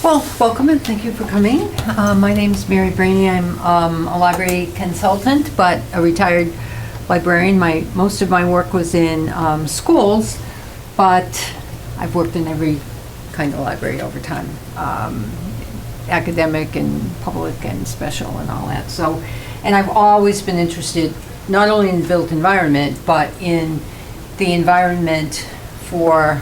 Well, welcome and thank you for coming. My name's Mary Brainy. I'm a library consultant, but a retired librarian. Most of my work was in schools, but I've worked in every kind of library over time, academic and public and special and all that. So, and I've always been interested not only in the built environment, but in the environment for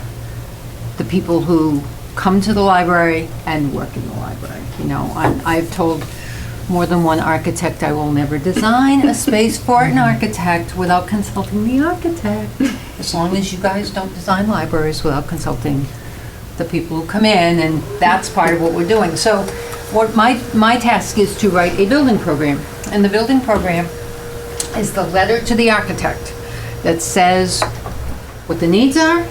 the people who come to the library and work in the library. You know, I've told more than one architect I will never design a space for an architect without consulting the architect. As long as you guys don't design libraries without consulting the people who come in, and that's part of what we're doing. So what my task is to write a building program. And the building program is the letter to the architect that says what the needs are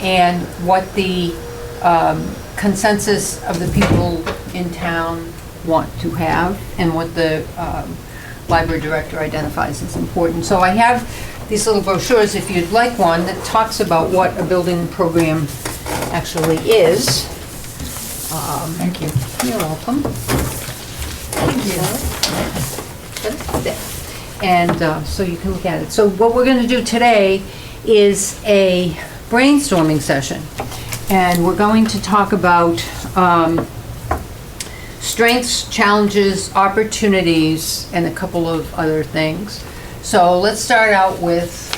and what the consensus of the people in town want to have, and what the library director identifies as important. So I have these little brochures, if you'd like one, that talks about what a building program actually is. Thank you. You're welcome. Thank you. And so you can look at it. So what we're going to do today is a brainstorming session. And we're going to talk about strengths, challenges, opportunities, and a couple of other things. So let's start out with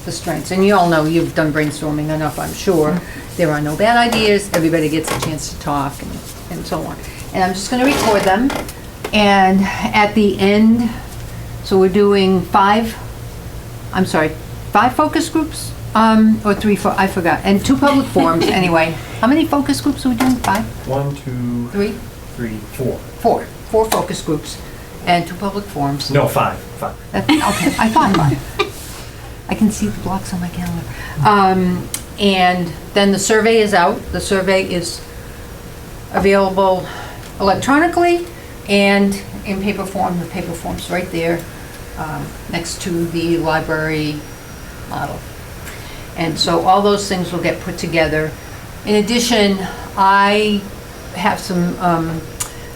the strengths. And you all know, you've done brainstorming enough, I'm sure. There are no bad ideas. Everybody gets a chance to talk and so on. And I'm just going to record them. And at the end, so we're doing five focus groups? Or three, I forgot, and 2 public forums, anyway. How many focus groups are we doing? 5? 1, 2, 3? 3, 4. 4 focus groups and 2 public forums. No, 5. Okay, I thought 5. I can see the blocks on my calendar. And then the survey is out. The survey is available electronically and in paper form. The paper form's right there next to the library model. And so all those things will get put together. In addition, I have some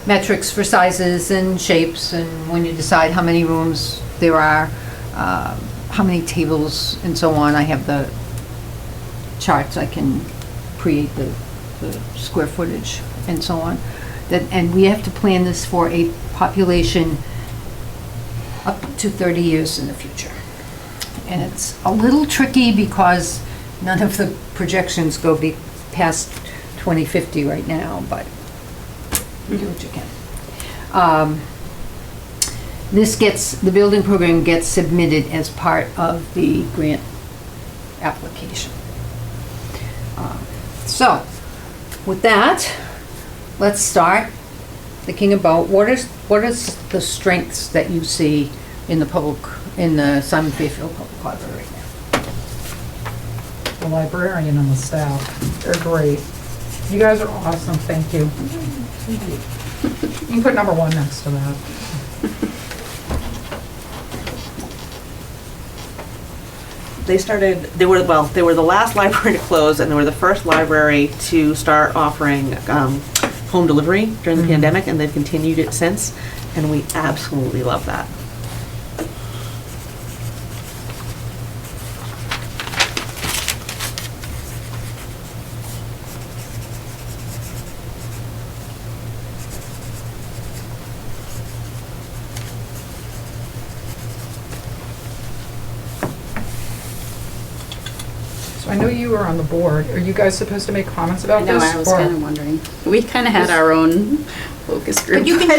metrics for sizes and shapes, and when you decide how many rooms there are, how many tables and so on, I have the charts. I can create the square footage and so on. And we have to plan this for a population up to 30 years in the future. And it's a little tricky because none of the projections go past 2050 right now, but you do what you can. The building program gets submitted as part of the grant application. So, with that, let's start thinking about what is the strengths that you see in the Simon Fairfield Public Library right now. The librarian and the staff, they're great. You guys are awesome, thank you. You can put number 1 next to that. They were the last library to close, and they were the first library to start offering home delivery during the pandemic, and they've continued it since, and we absolutely love that. So I know you were on the board. Are you guys supposed to make comments about I know, this? I was or- kind of wondering. We kind of had our own focus group. But you can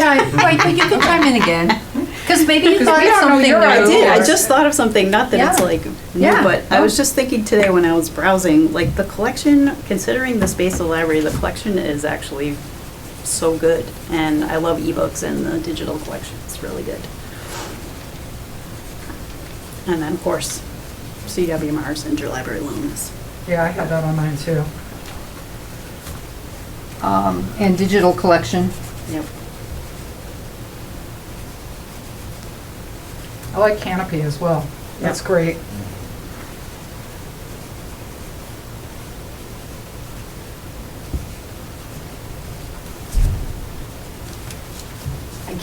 chime in again, because maybe you 'Cause thought we of don't know something your new. I did. I Or- just thought of something. Not that it's Yeah. like new, Yeah. but I was just thinking today when I was browsing, like the collection, considering the space of the library, the collection is actually so good. And I love ebooks and the digital collection. It's really good. And then, of course, CWMR's interlibrary loans. Yeah, I have that on mine too. And digital collection. Yep. I like Canopy as well. That's great.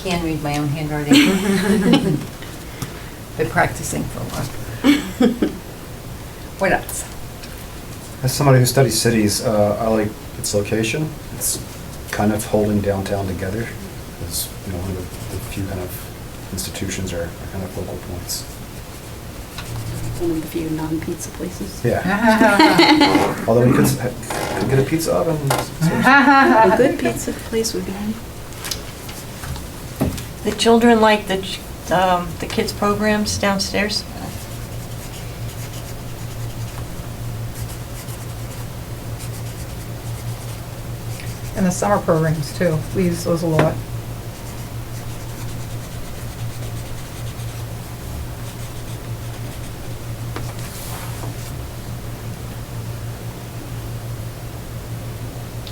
can read my own handwriting. Been practicing for a while. What else? As somebody who studies cities, I like its location. It's kind of holding downtown together. It's, you know, one of the few kind of institutions or kind of focal points. One of the few non-pizza places. Yeah. Although we could get a pizza oven. A good pizza place would be. The children like the kids' programs downstairs? And the summer programs too, we use those a lot.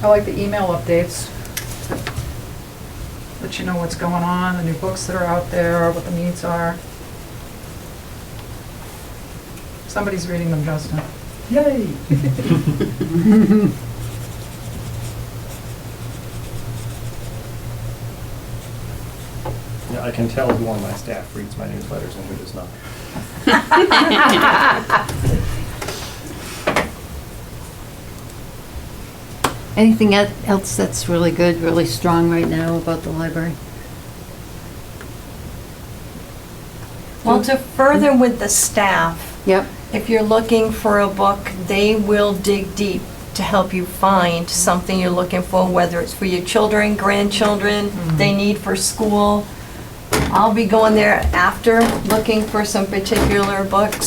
I like the email updates. Let you know what's going on, the new books that are out there, what the needs are. Somebody's reading them, Justin. Yay! Yeah, I can tell who on my staff reads my newsletters and who does not. Anything else that's really good, really strong right now about the library? Well, to further with the staff, Yep. if you're looking for a book, they will dig deep to help you find something you're looking for, whether it's for your children, grandchildren, they need for school. I'll be going there after looking for some particular books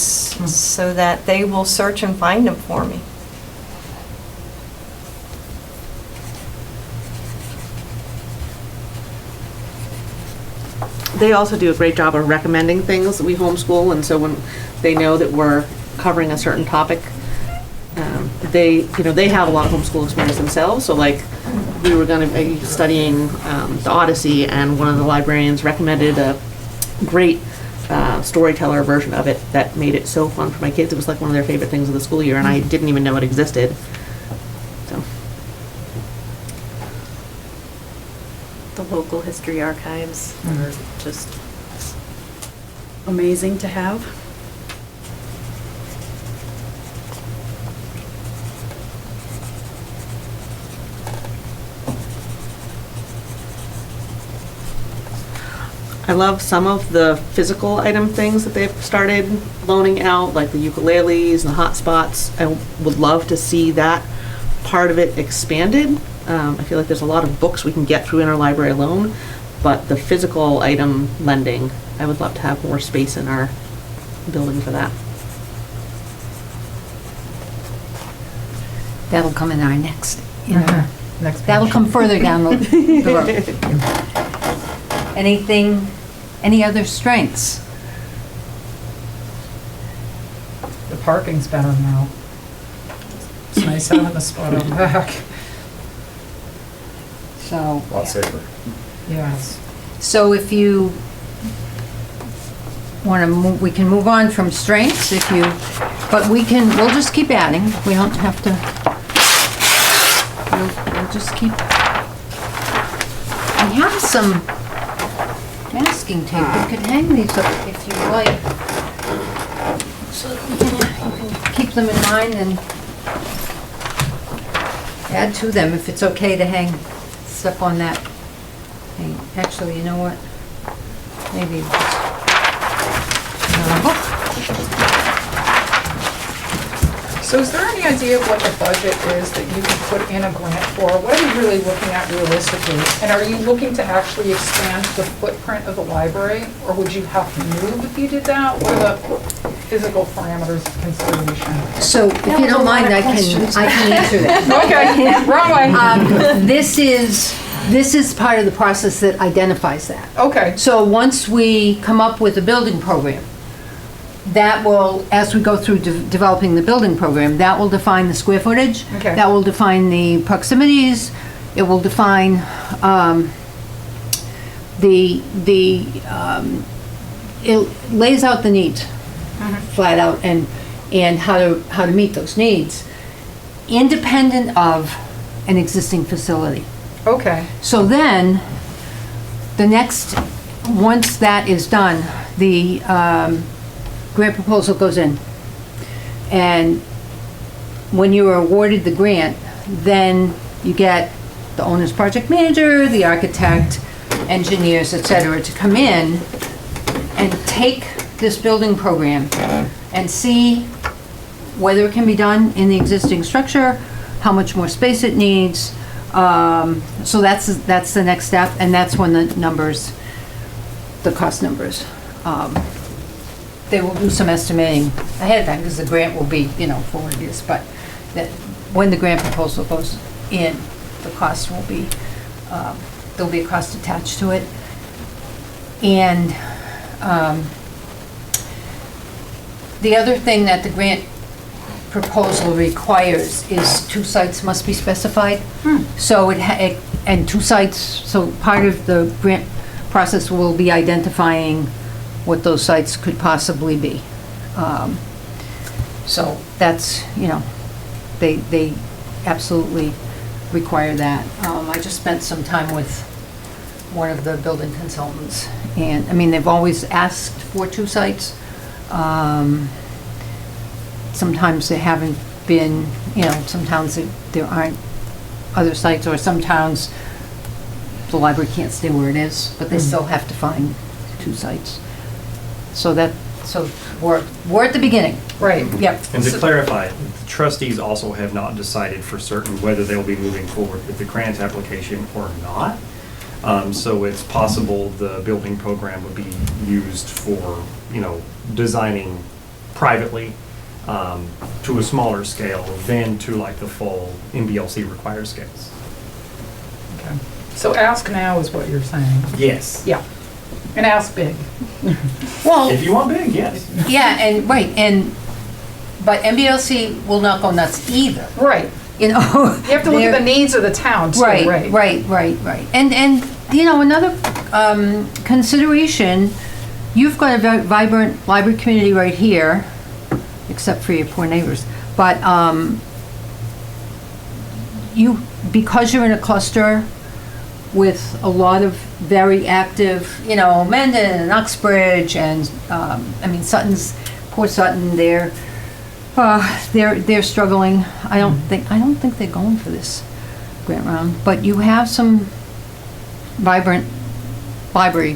so that they will search and find them for me. They also do a great job of recommending things. We homeschool, and so when they know that we're covering a certain topic, they have a lot of homeschool experience themselves. So like, we were going to be studying the Odyssey, and one of the librarians recommended a great storyteller version of it that made it so fun for my kids. It was like one of their favorite things of the school year, and I didn't even know it existed. So. The local history archives are just amazing to have. I love some of the physical item things that they've started loaning out, like the ukuleles and the hotspots. I would love to see that part of it expanded. I feel like there's a lot of books we can get through interlibrary alone, but the physical item lending, I would love to have more space in our building for that. That'll come in our next. Next That'll page. come further down the road. Any other strengths? The parking's better now. It's nice having the spot out back. So. A lot safer. Yes. So if you want to move, we can move on from strengths if you, but we'll just keep adding. We don't have to, we'll just keep. I have some masking tape. We could hang these up if you like. So you can keep them in mind and add to them if it's okay to hang stuff on that. Hey, actually, you know what? Maybe So is there any idea of what the budget is that you could put in a grant for? What are you really looking at realistically? And are you looking to actually expand the footprint of the library? Or would you have to move if you did that? What are the physical parameters of consideration? So, if you don't mind, I can answer that. Okay, wrong way. This is part of the process that identifies that. Okay, So once we come up with a building program, that will, as we go through developing the building program, that will define the square footage. Okay. That will define the proximities. It will define it lays out the needs flat out and how to meet those needs, independent of an existing facility. okay. So then, the next, once that is done, the grant proposal goes in. And when you are awarded the grant, then you get the owner's project manager, the architect, engineers, et cetera, to come in and take this building program and see whether it can be done in the existing structure, how much more space it needs. So that's the next step, and that's when the numbers, the cost numbers, they will do some estimating ahead of time, because the grant will be, for what it is, but that, when the grant proposal goes in, the cost will be, there'll be a cost attached to it. And the other thing that the grant proposal requires is 2 sites must be specified. So and 2 sites, so part of the grant process will be identifying what those sites could possibly be. So that's, they absolutely require that. I just spent some time with one of the building consultants, and, they've always asked for 2 sites. Sometimes there haven't been, some towns there aren't other sites, or some towns, the library can't stay where it is, but they still have to find 2 sites. So we're at the beginning. Right. Yep. And to clarify, the trustees also have not decided for certain whether they'll be moving forward with the grant application or not. So it's possible the building program would be used for, designing privately to a smaller scale than to like the full MBLC required scales. Okay. So ask now is what you're saying. Yes. Yeah. And ask big. Well, If you want big, yes. yeah, and, right, but MBLC will not go nuts either, Right. You have to look at the needs of the town too, right? Right. And, another consideration, you've got a vibrant library community right here, except for your poor neighbors, but because you're in a cluster with a lot of very active, Mendon and Uxbridge and, Sutton's, poor Sutton, they're struggling. I don't think they're going for this grant round, but you have some vibrant library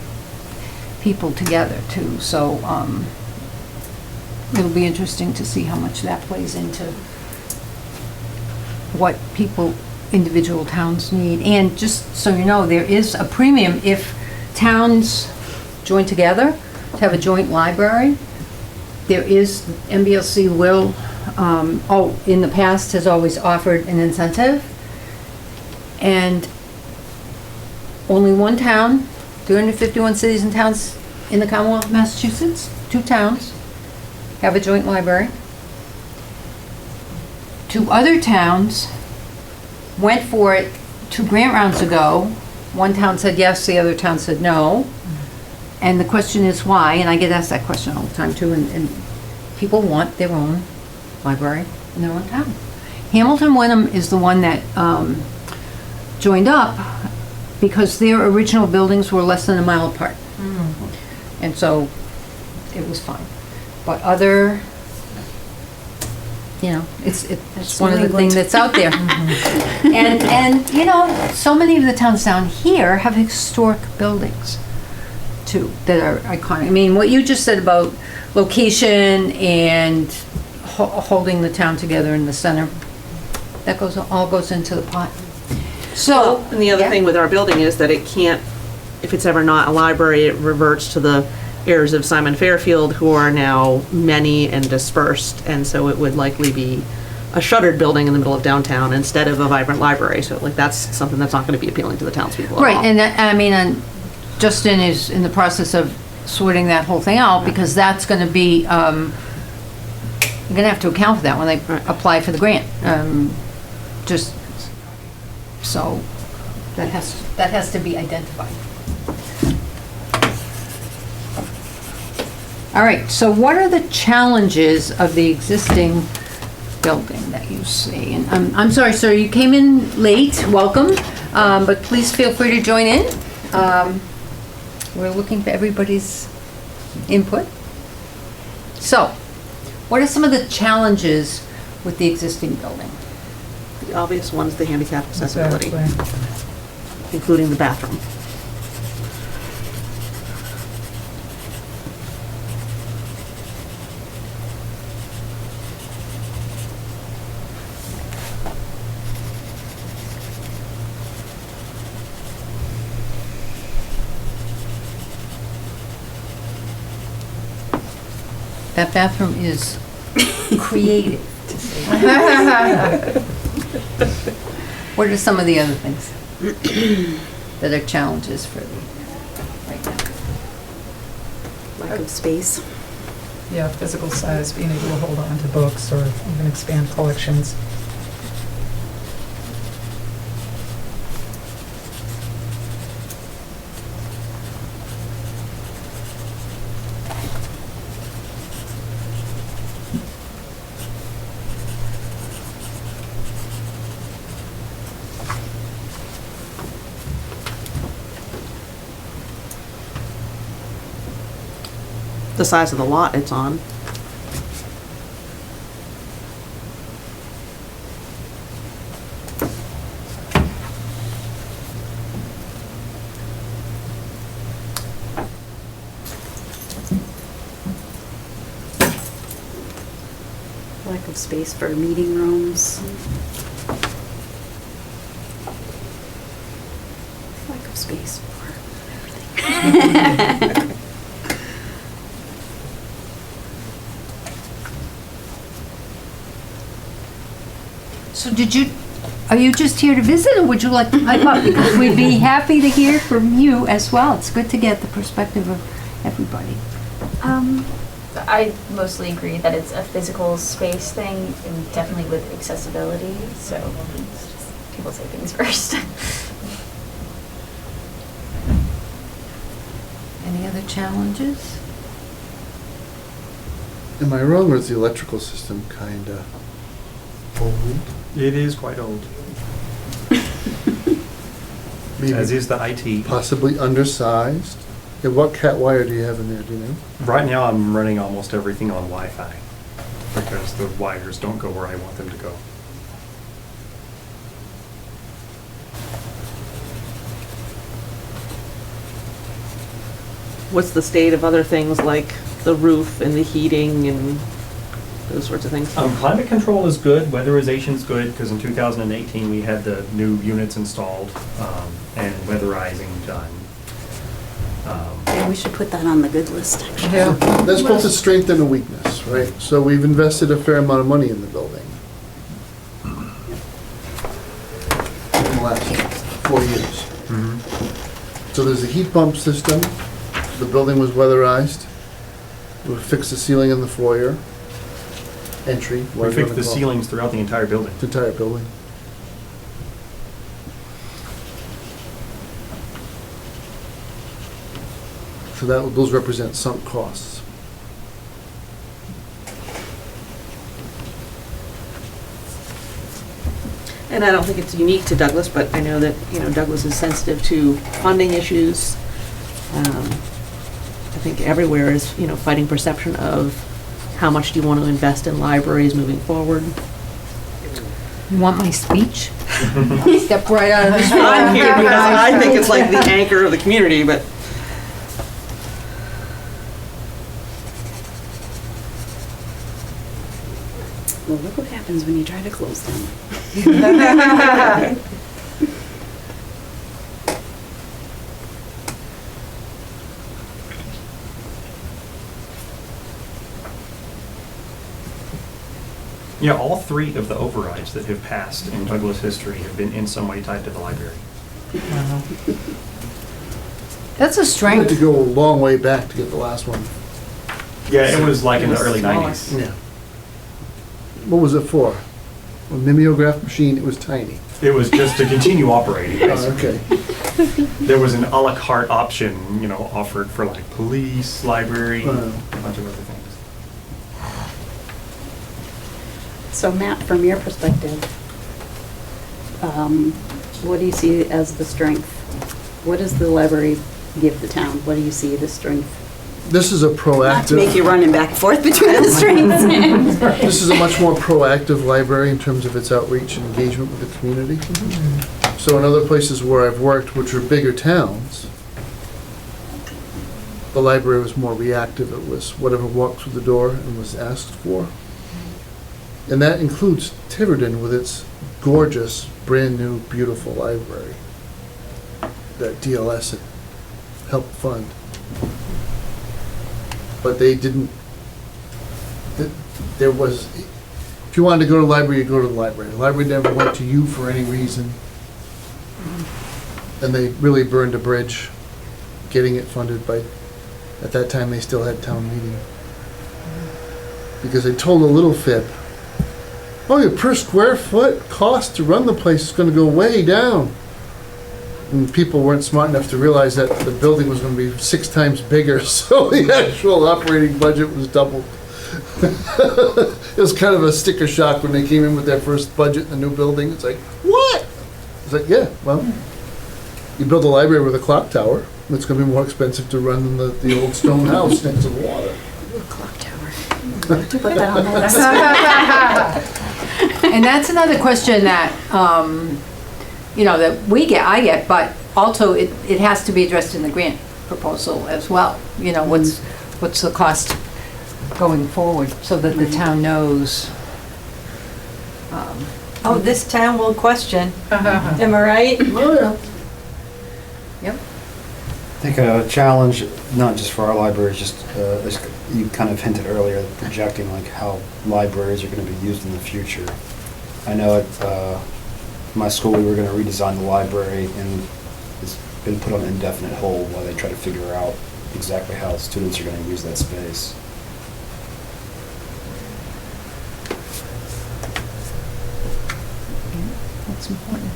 people together too, so it'll be interesting to see how much that plays into what individual towns need. And just so you know, there is a premium if towns join together to have a joint library. There is, MBLC will, in the past has always offered an incentive. And only one town, 351 cities and towns in the Commonwealth of Massachusetts, 2 towns have a joint library. 2 other towns went for it 2 grant rounds ago. One town said yes, the other town said no. And the question is why, and I get asked that question all the time too, and people want their own library in their own town. Hamilton Wenham is the one that joined up because their original buildings were less than a mile apart. And so it was fine. But other, it's one of the things that's out there. And so many of the towns down here have historic buildings too that are iconic. What you just said about location and holding the town together in the center, that all goes into the pot. So, And the other thing with our building is that it can't, if it's ever not a library, it reverts to the heirs of Simon Fairfield, who are now many and dispersed, and so it would likely be a shuttered building in the middle of downtown instead of a vibrant library. So that's something that's not going to be appealing to the townspeople at all. Right, and Justin is in the process of sorting that whole thing out, because that's going to be, you're going to have to account for that when they apply for the grant. So that has to be identified. All right, so what are the challenges of the existing building that you see? And I'm sorry, sir, you came in late, welcome, but please feel free to join in. we're looking for everybody's input. So, what are some of the challenges with the existing building? The obvious one's the handicap accessibility, Exactly. including the bathroom. That bathroom is creative. What are some of the other things that are challenges for the, right now? Lack of space. Yeah, physical size, being able to hold on to books or even expand collections. The size of the lot it's on. Lack of space for meeting rooms. Lack of space for everything. So are you just here to visit, or would you like to pipe up? Because we'd be happy to hear from you as well. It's good to get the perspective of everybody. I mostly agree that it's a physical space thing, and definitely with accessibility, so it's just people say things first. Any other challenges? Am I wrong, or is the electrical system kinda old? It is quite old, as Maybe is the IT. possibly undersized? And what cat wire do you have in there, do you know? Right now, I'm running almost everything on Wi-Fi because the wires don't go where I want them to go. What's the state of other things like the roof and the heating and those sorts of things? Climate control is good, weatherization is good, because in 2018, we had the new units installed and weatherizing done. Yeah, we should put that on the good list, actually. Yeah. That's both a strength and a weakness, right? So we've invested a fair amount of money in the building. In the last 4 years. So there's a heat pump system. The building was weatherized. We fixed the ceiling in the foyer. Entry. We whatever you fixed wanna the call it. ceilings throughout the entire building. The entire building. So those represent sunk costs. And I don't think it's unique to Douglas, but I know that, Douglas is sensitive to funding issues. I think everywhere is, fighting perception of how much do you want to invest in libraries moving forward. You want my speech? Step right out of this room. I'm here because I think it's like the anchor of the community, but Well, look what happens when you try to close them. Yeah, all 3 of the overrides that have passed in Douglas history have been in some way tied to the library. That's a I had to strength. go a long way back to get the last one. Yeah, it was like in the early Smaller. 90s. Yeah. What was it for? A mimeograph machine, it was tiny. It was just to continue operating, Oh, basically. okay. There was an a la carte option, offered for like police, library, Wow. a bunch of other things. So Matt, from your perspective, what do you see as the strength? What is the library give the town? What do you see the strength? This is a Not to make you proactive, running back and forth between the strengths. this is a much more proactive library in terms of its outreach and engagement with the community. So in other places where I've worked, which are bigger towns, the library was more reactive. It was whatever walked through the door and was asked for. And that includes Tiverton with its gorgeous, brand-new, beautiful library that DLS had helped fund. But they didn't, there was, if you wanted to go to the library, you go to the library. The library never went to you for any reason. And they really burned a bridge getting it funded by, at that time, they still had town meeting. Because they told a little fib, oh, your per square foot cost to run the place is gonna go way down. And people weren't smart enough to realize that the building was gonna be 6 times bigger, so the actual operating budget was doubled. It was kind of a sticker shock when they came in with their first budget in the new building. It's like, what? It's like, yeah, well, you build a library with a clock tower, it's gonna be more expensive to run than the old stone house next to the water. Clock tower. Put that on my list. And that's another question that, that I get, but also it has to be addressed in the grant proposal as well. What's the cost going forward, so that the town knows. Oh, this town will question, am I right? Oh, yeah. Yep. I think a challenge, not just for our library, is just, as you kind of hinted earlier, projecting like how libraries are going to be used in the future. I know at my school we were going to redesign the library, and it's been put on indefinite hold while they try to figure out exactly how students are going to use that space. That's important.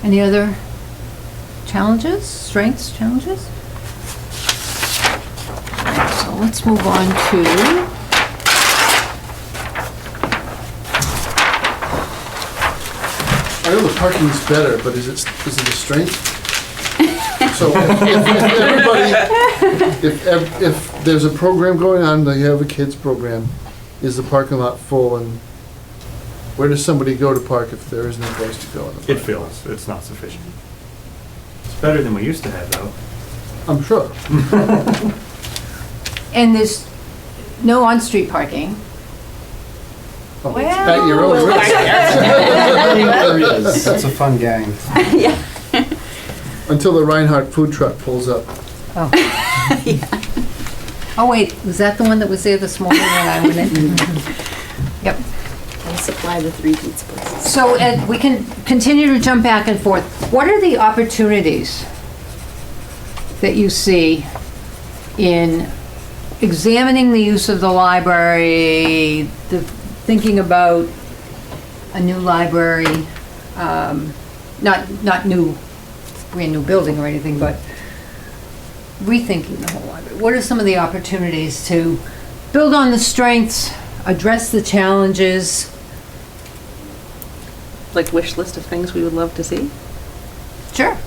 Any other challenges, strengths, challenges? So let's move on to, I know the parking's better, but is it a strength? So if there's a program going on, they have a kids program, is the parking lot full, and where does somebody go to park if there isn't a place to go in the It parking fills, it's not sufficient. It's better than we used to have, though. lot? I'm sure. and there's no on-street parking. Oh, at your own risk. That's a fun gang. Until the Reinhardt food truck pulls up. Oh, wait, was that the one that was there this morning when I went in? Yep. I supply the 3 pizza places. So, Ed, we can continue to jump back and forth. What are the opportunities that you see in examining the use of the library, thinking about a new library, not new, brand new building or anything, but rethinking the whole library? What are some of the opportunities to build on the strengths, address the challenges? Like wish list of things we would love to see. Sure.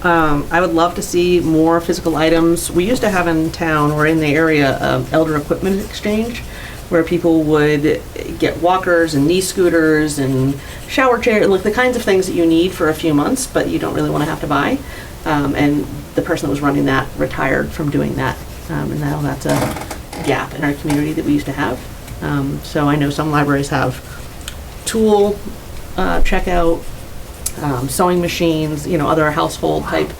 I would love to see more physical items. We used to have in town or in the area elder equipment exchange, where people would get walkers and knee scooters and shower chairs, like the kinds of things that you need for a few months, but you don't really want to have to buy. And the person that was running that retired from doing that. And now that's a gap in our community that we used to have. So I know some libraries have tool checkout, sewing machines, other household type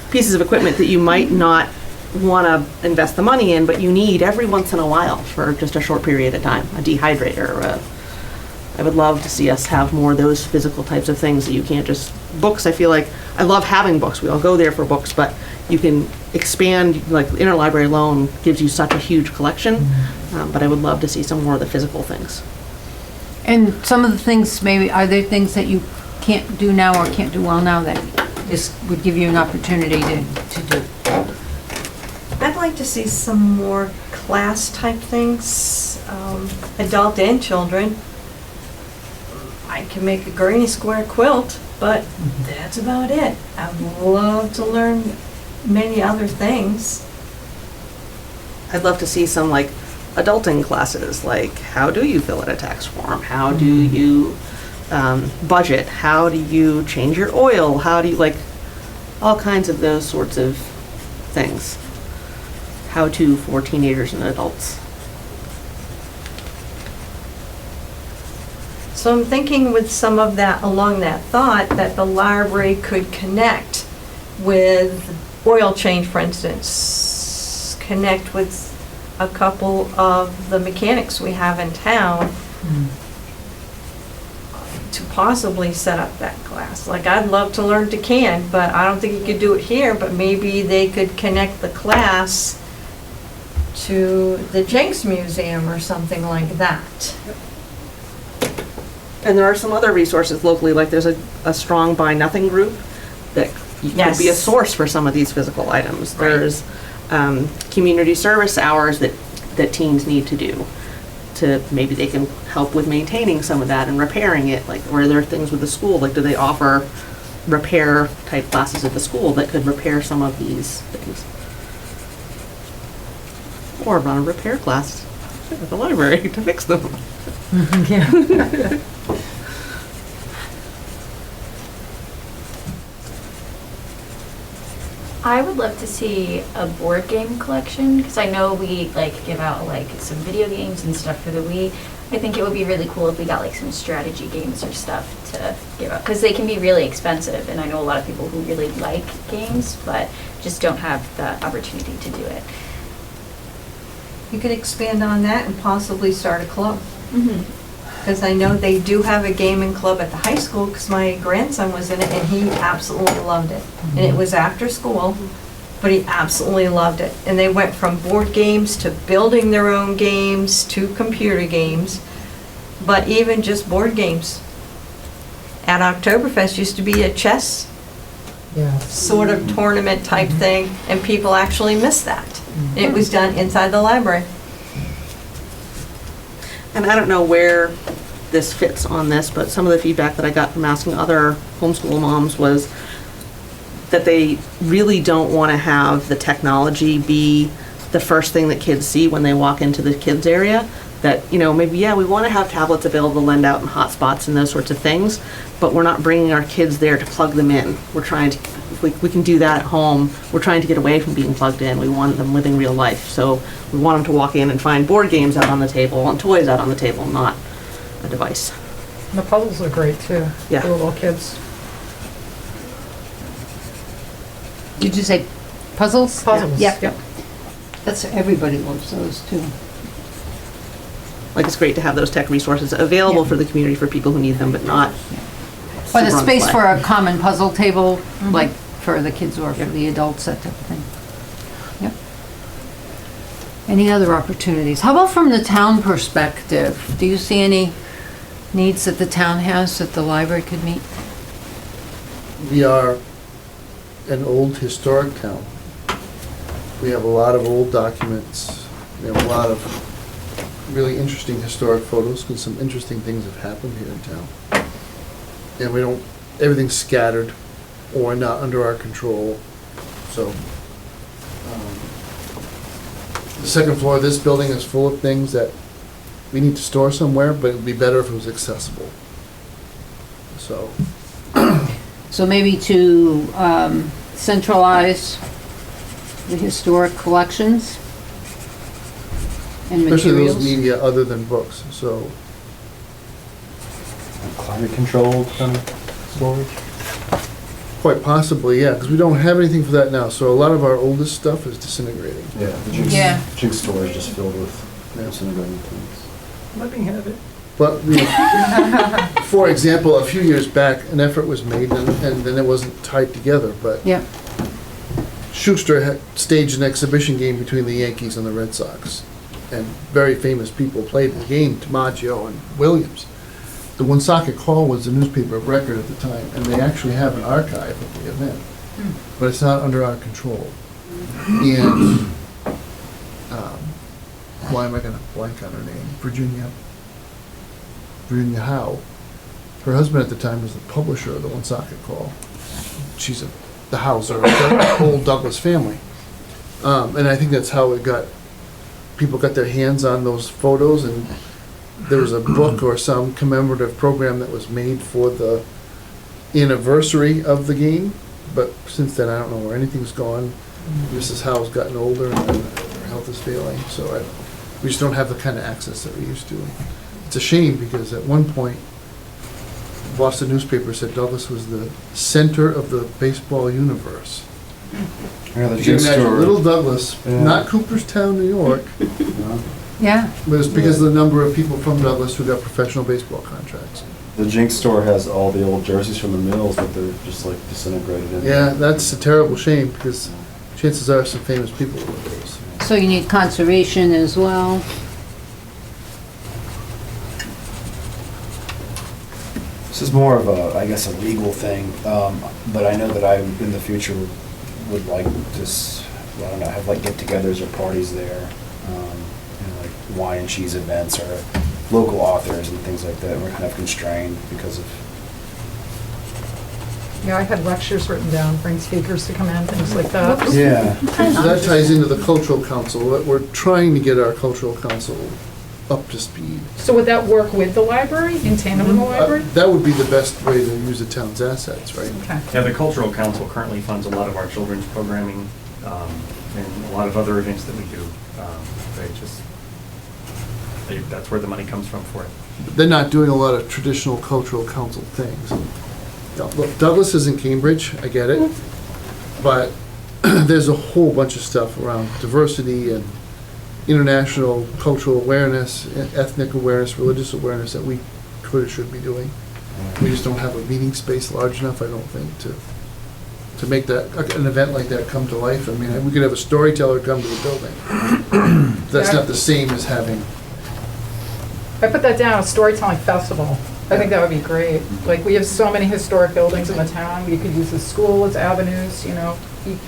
pieces of equipment that you might not want to invest the money in, but you need every once in a while for just a short period of time. A dehydrator. I would love to see us have more of those physical types of things that you can't just, books, I feel like, I love having books. We all go there for books, but you can expand, like the interlibrary loan gives you such a huge collection, but I would love to see some more of the physical things. And some of the things, maybe, are there things that you can't do now or can't do well now that this would give you an opportunity to do? I'd like to see some more class type things, adult and children. I can make a granny square quilt, but that's about it. I'd love to learn many other things. I'd love to see some like adulting classes, like how do you fill out a tax form? How do you budget? How do you change your oil? How do you, like, all kinds of those sorts of things. How to for teenagers and adults. So I'm thinking with some of that, along that thought, that the library could connect with oil change, for instance, connect with a couple of the mechanics we have in town to possibly set up that class. Like, I'd love to learn to can, but I don't think you could do it here, but maybe they could connect the class to the Jenks Museum or something like that. And there are some other resources locally, like there's a strong buy nothing group that could be a Yes. source for some of these physical items. Right. There's community service hours that teens need to do. To maybe they can help with maintaining some of that and repairing it. Like, or are there things with the school? Like, do they offer repair type classes at the school that could repair some of these things? Or run a repair class at the library to fix them. I would love to see a board game collection, because I know we like give out like some video games and stuff for the Wii. I think it would be really cool if we got like some strategy games or stuff to give out, because they can be really expensive, and I know a lot of people who really like games, but just don't have the opportunity to do it. You could expand on that and possibly start a club. Mm-hmm. Because I know they do have a gaming club at the high school, because my grandson was in it and he absolutely loved it. And it was after school, but he absolutely loved it. And they went from board games to building their own games to computer games, but even just board games. At Oktoberfest used to be a chess sort of tournament type thing, and people actually missed that. It was done inside the library. And I don't know where this fits on this, but some of the feedback that I got from asking other homeschool moms was that they really don't want to have the technology be the first thing that kids see when they walk into the kids area. That, you know, maybe, yeah, we want to have tablets available to lend out and hotspots and those sorts of things, but we're not bringing our kids there to plug them in. We're trying to, if we can do that at home, we're trying to get away from being plugged in. We want them living real life. So we want them to walk in and find board games out on the table and toys out on the table, not a device. And the puzzles are great too. Yeah. For little kids. Did you say puzzles? Puzzles. Yeah. Yep. That's, everybody loves those too. Like, it's great to have those tech resources available Yeah. for the community for people who need them, but not. But a super on space the for fly. a common puzzle table, like for the kids or for the adults, that type of thing. Yep. Any other opportunities? How about from the town perspective? Do you see any needs that the town has that the library could meet? We are an old historic town. We have a lot of old documents. We have a lot of really interesting historic photos, because some interesting things have happened here in town. And we don't, everything's scattered or not under our control. So, the second floor of this building is full of things that we need to store somewhere, but it'd be better if it was accessible. So, So maybe to centralize the historic collections and especially those materials? media other than books, so. Climate controlled kind of storage? Quite possibly, yeah, because we don't have anything for that now, so a lot of our oldest stuff is disintegrating. Yeah, the Jinx, Yeah. Jinx storage just filled with disintegrating things. Let me have it. But, you know, for example, a few years back, an effort was made, and then it wasn't tied together, but Yeah, Schuster had staged an exhibition game between the Yankees and the Red Sox, and very famous people played the game, DiMaggio and Williams. The Woonsocket Call was the newspaper of record at the time, and they actually have an archive of the event, but it's not under our control. And, why am I gonna blank on her name? Virginia Howe. Her husband at the time was the publisher of the Woonsocket Call. She's a the Hauser, the old Douglas family. And I think that's how people got their hands on those photos, and there was a book or some commemorative program that was made for the anniversary of the game, but since then, I don't know where anything's gone. Mrs. Howe's gotten older and her health is failing, so we just don't have the kind of access that we used to. It's a shame, because at one point, Boston newspaper said Douglas was the center of the baseball universe. Yeah, the You can Jinx imagine store. little Douglas, Yeah. not Cooperstown, New York, Yeah. but it's because of the number of people from Douglas who got professional baseball contracts. The Jinx store has all the old jerseys from the mills, but they're just like disintegrated in. Yeah, that's a terrible shame, because chances are some famous people will those. So you need conservation as well. This is more of a, I guess, a legal thing, but I know that I, in the future, would like this, I don't know, have like get-togethers or parties there, like wine and cheese events or local authors and things like that. And we're kind of constrained because of. Yeah, I had lectures written down, bring speakers to come in, things like that. Yeah. So that ties into the cultural council, that we're trying to get our cultural council up to speed. So would that work with the library, in tandem with the library? That would be the best way to use the town's assets, right? Okay. Yeah, the Cultural Council currently funds a lot of our children's programming and a lot of other events that we do. That's where the money comes from for it. They're not doing a lot of traditional cultural council things. Now, look, Douglas is in Cambridge, I get it, but there's a whole bunch of stuff around diversity and international cultural awareness, ethnic awareness, religious awareness that we could or should be doing. We just don't have a meeting space large enough, I don't think, to make that, an event like that come to life. I mean, we could have a storyteller come to the building. That's not the same as having, I put that down, a storytelling festival. I think that would be great. Like, we have so many historic buildings in the town, we could use the school as avenues, you know.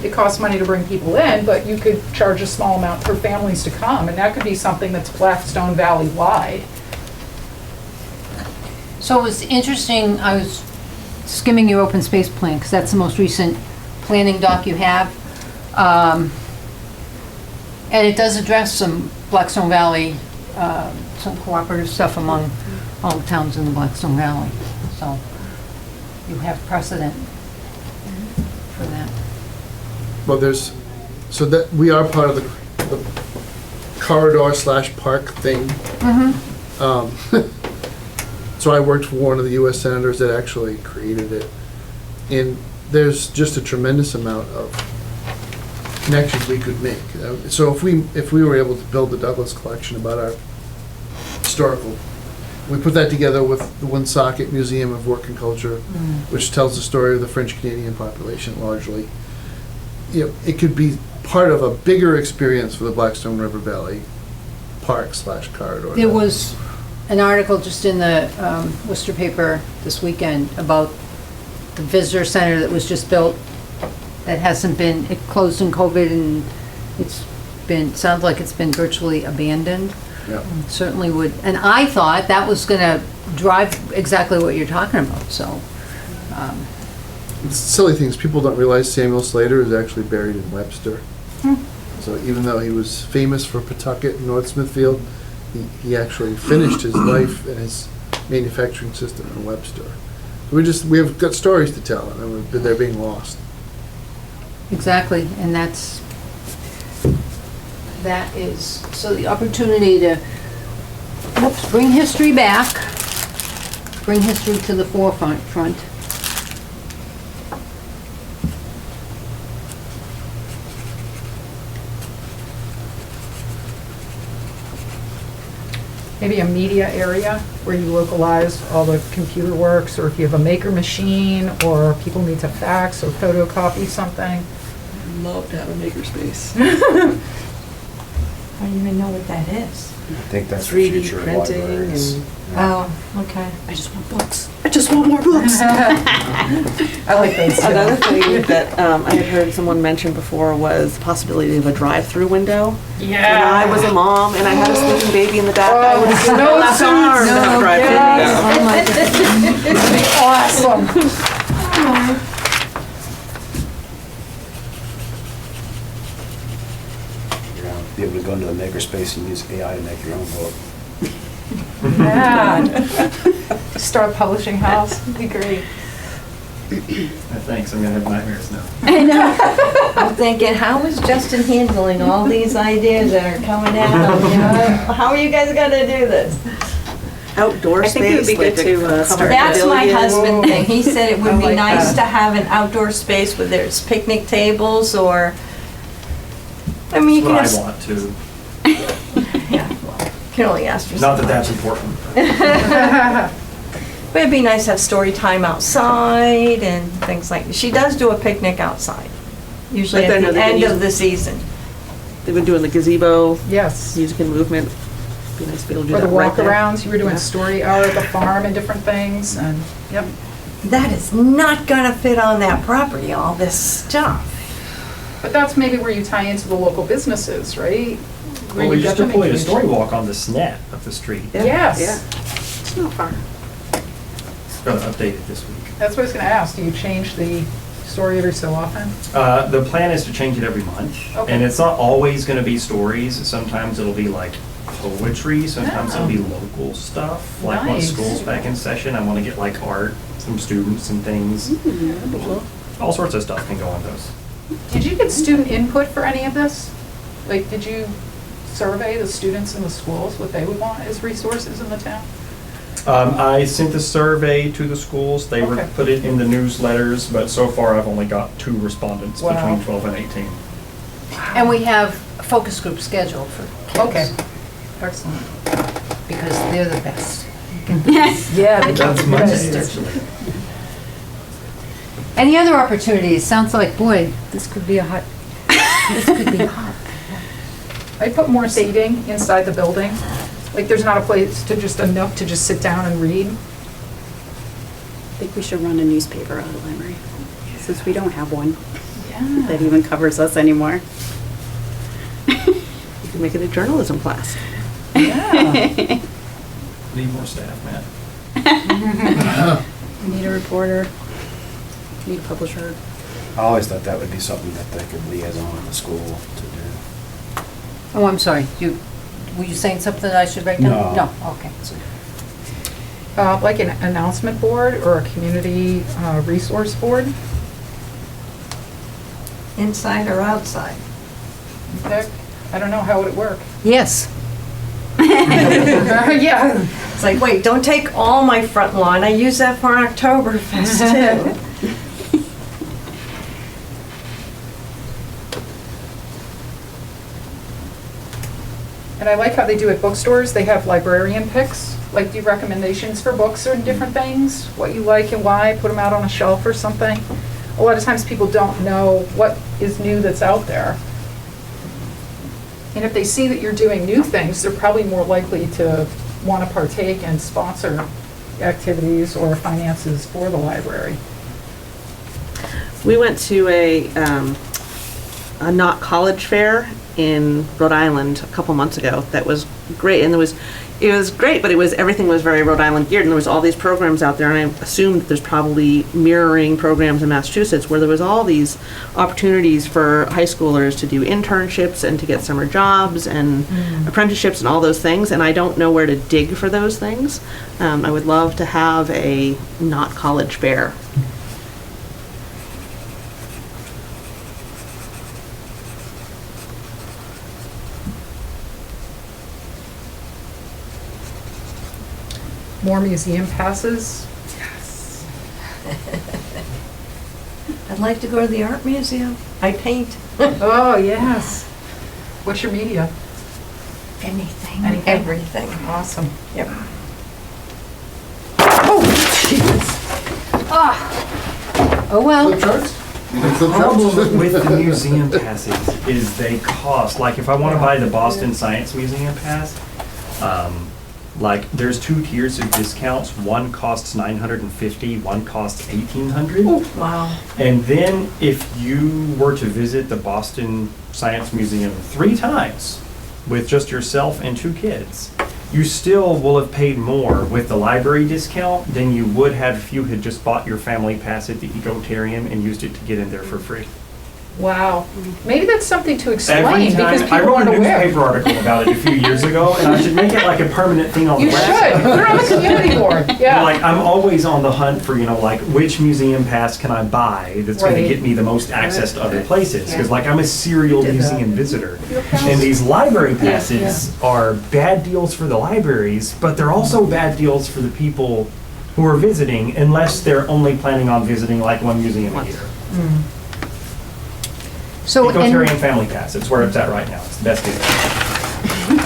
It costs money to bring people in, but you could charge a small amount for families to come, and that could be something that's Blackstone Valley-wide. So it was interesting, I was skimming your open space plan, because that's the most recent planning doc you have. And it does address some Blackstone Valley, some cooperative stuff among all the towns in the Blackstone Valley. So you have precedent for that. well, there's, so that, we are part of the corridor/park thing. So I worked for one of the US senators that actually created it. And there's just a tremendous amount of connections we could make. So if we were able to build the Douglas collection about our historical, we put that together with the Woonsocket Museum of Work and Culture, which tells the story of the French Canadian population largely. You know, it could be part of a bigger experience for the Blackstone River Valley Park/corridor. There was an article just in the Worcester paper this weekend about the visitor center that was just built that hasn't been, it closed in COVID, and it's been, sounds like it's been virtually abandoned. Yeah. Certainly would, and I thought that was gonna drive exactly what you're talking about, so. It's silly things. People don't realize Samuel Slater is actually buried in Webster. So even though he was famous for Pawtucket and North Smithfield, he actually finished his life and his manufacturing system in Webster. We have got stories to tell, and they're being lost. Exactly, and that is, so the opportunity to, bring history back, bring history to the forefront. Maybe a media area where you localize all the computer works, or if you have a maker machine, or people need to fax or photocopy something. Love to have a makerspace. I don't even know what that is. I think that's the 3D future of printing libraries. and Oh, okay. I just want books. I just want more books. I like those too. Another thing that I had heard someone mention before was the possibility of a drive-through window. When I was a mom and I had a sleeping baby in the back, I would have no left arm to have a drive-through window. Awesome. go into the makerspace and use AI to make your own book. Yeah. Start a publishing house, would be great. Thanks, I'm gonna have nightmares now. I know. I'm thinking, how is Justin handling all these ideas that are coming at him? You know? How are you guys gonna do this? Outdoor I think it would space, be like good a to, covered start That's my pavilion. husband thing. He said it I would be like nice that. to have an outdoor space where there's picnic tables or, I mean, you can That's have. what I want to, Yeah, well, can only ask for so not that much. that's important. But it'd be nice to have story time outside and things like, she does do a picnic outside, usually Like at I know the they've been end of using- the season. They've been doing the gazebo, Yes. music and movement. Be nice to be able to do Or the that right there. walk-arounds, you were doing Yeah. story hour at the farm and different things, and, yep. That is not gonna fit on that property, all this stuff. But that's maybe where you tie into the local businesses, right? Where Well, we you just get them deployed a engaged. story walk on the SNET up the street. Yeah, Yes. Yeah, it's not far. Gonna update it this week. That's what I was gonna ask, do you change the story every so often? The plan is to change it every month, Okay. and it's not always gonna be stories. Sometimes it'll be like poetry, sometimes it'll be local stuff. Like once Nice. school's back in session, I wanna get like art from students and things. All sorts of stuff can go on those. Did you get student input for any of this? Like, did you survey the students in the schools, what they would want as resources in the town? I sent the survey to the schools. They were Okay. put it in the newsletters, but so far I've only got 2 respondents Wow. between 12 and 18. And we have a focus group scheduled for Okay, kids, excellent. because they're the best. Yeah, they That's can my do day, this. actually. Any other opportunities? Sounds like, boy, this could be a hot, this could be hot. I put more seating inside the building. Like, there's not a place to just, enough to just sit down and read. I think we should run a newspaper out of the library, since we don't have one that even covers us anymore. You can make it a journalism class. Yeah. Need more staff, Matt. We need a reporter, need a publisher. I always thought that would be something that they could liaison with the school to do. Oh, I'm sorry, were you saying something that I should write down? No. Okay. Like an announcement board or a community resource board. Inside or outside? Vic, I don't know, how would it work? Yes. Yeah. It's like, wait, don't take all my front lawn, I use that for Oktoberfest too. And I like how they do at bookstores, they have librarian picks, like do recommendations for books or different things, what you like and why, put them out on a shelf or something. A lot of times people don't know what is new that's out there. And if they see that you're doing new things, they're probably more likely to want to partake and sponsor activities or finances for the library. We went to a not college fair in Rhode Island a couple months ago that was great, and it was great, but everything was very Rhode Island geared, and there was all these programs out there, and I assumed that there's probably mirroring programs in Massachusetts where there was all these opportunities for high schoolers to do internships and to get summer jobs and apprenticeships and all those things, and I don't know where to dig for those things. I would love to have a not college fair. More museum passes. I'd like to go to the art museum. I paint. Oh, yes. What's your media? Anything. Anything? Everything. Awesome. Yep. Oh, well. Flip charts? You can flip The problem charts? with the museum passes is they cost, like if I want to buy the Boston Science Museum pass, like there's 2 tiers of discounts. One costs $950, one costs $1,800. Wow. And then if you were to visit the Boston Science Museum 3 times with just yourself and 2 kids, you still will have paid more with the library discount than you would have if you had just bought your family pass at the Ecotarium and used it to get in there for free. Wow. Maybe that's something to Every explain, because time, I people wrote aren't a aware. newspaper article about it a few years ago, and I should make it like a permanent thing on the You should, website. put it on the community board, But, yeah. like, I'm always on the hunt for, like, which museum pass can I buy that's gonna Right. get me the most access to other places? Because, like, I'm a serial Did that. museum visitor. Your pals- And these library passes are bad deals for the libraries, but they're also bad deals for the people who are visiting, unless they're only planning on visiting like one museum a year. So, Ecotarian Family Pass, it's where it's at right now. It's the best deal.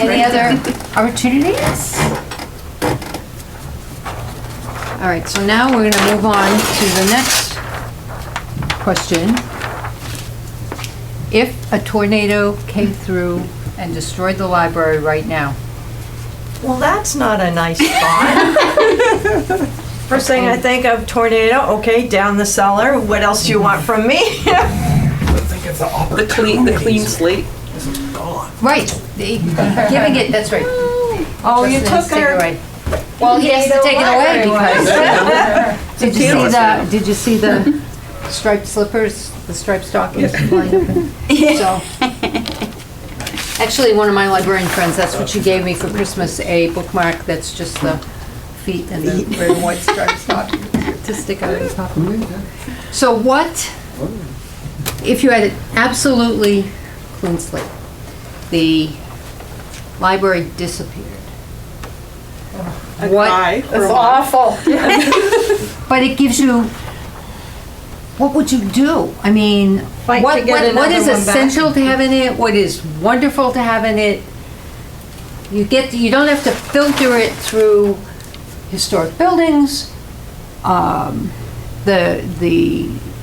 any other opportunities? All right, so now we're gonna move on to the next question. If a tornado came through and destroyed the library right now, Well, that's not a nice thought. First thing I think of, tornado, okay, down the cellar, what else do you want from me? The clean slate. right, giving it, that's right. Oh, you Justin has took to take it our. away. Well, he has to take it away because, did you see the striped slippers, the striped stockings flying open? So, actually, one of my librarian friends, that's what she gave me for Christmas, a bookmark that's just the feet and the red and white striped stocking to stick out of the top. So what, if you had an absolutely clean slate, the library disappeared? What? It's awful. But it gives you, what would you do? I mean, Fight to what get what is another one back. essential to have in it? What is wonderful to have in it? You don't have to filter it through historic buildings,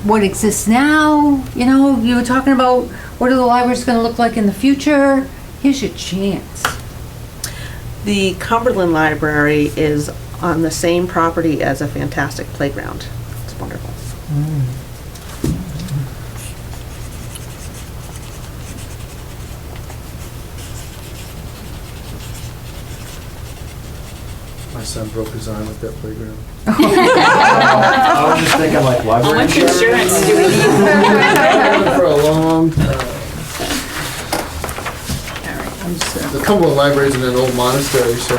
what exists now, you were talking about what are the libraries gonna look like in the future? Here's your chance. The Cumberland Library is on the same property as a fantastic playground. It's wonderful. My son broke his arm at that playground. I was just thinking like library insurance. For a long time. The Cumberland Library is in an old monastery, so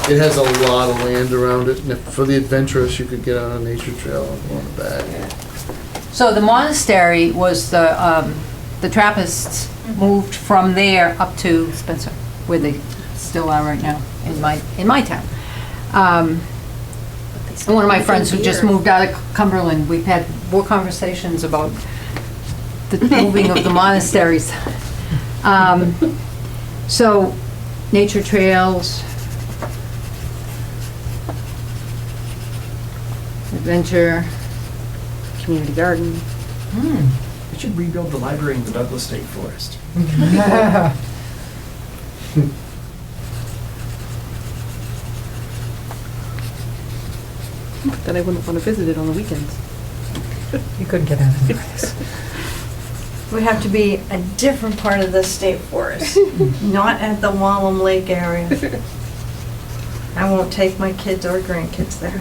it has a lot of land around it. And for the adventurous, you could get on a nature trail and go on the back. So the monastery was the Trappists moved from there up to Spencer, where they still are right now, in my town. And one of my friends who just moved out of Cumberland, we've had more conversations about the moving of the monasteries. So, nature trails, adventure. Community garden. We should rebuild the library in the Douglas State Forest. That I wouldn't want to visit it on the weekends. You couldn't get out of We have to be a different part of the state forest, not at the Wallem Lake area. I won't take my kids or grandkids there.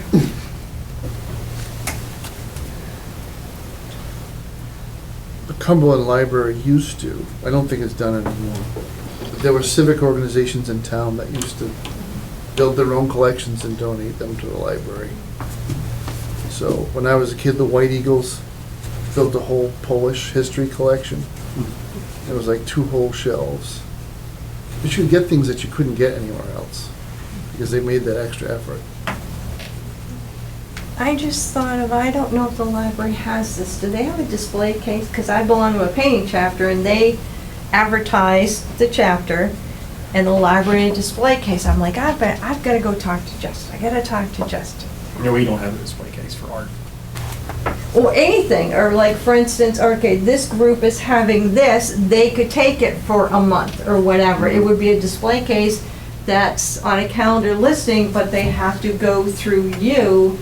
The Cumberland Library used to, I don't think it's done anymore. There were civic organizations in town that used to build their own collections and donate them to the library. So when I was a kid, the White Eagles built a whole Polish history collection. It was like 2 whole shelves. But you could get things that you couldn't get anywhere else because they made that extra effort. I just thought of, I don't know if the library has this, do they have a display case? Because I belong to a painting chapter and they advertise the chapter and the library display case. I'm like, I've got to go talk to Justin. I got to talk to Justin. No, we don't have a display case for art. Or anything, or like, for instance, okay, this group is having this, they could take it for a month or whatever. It would be a display case that's on a calendar listing, but they have to go through you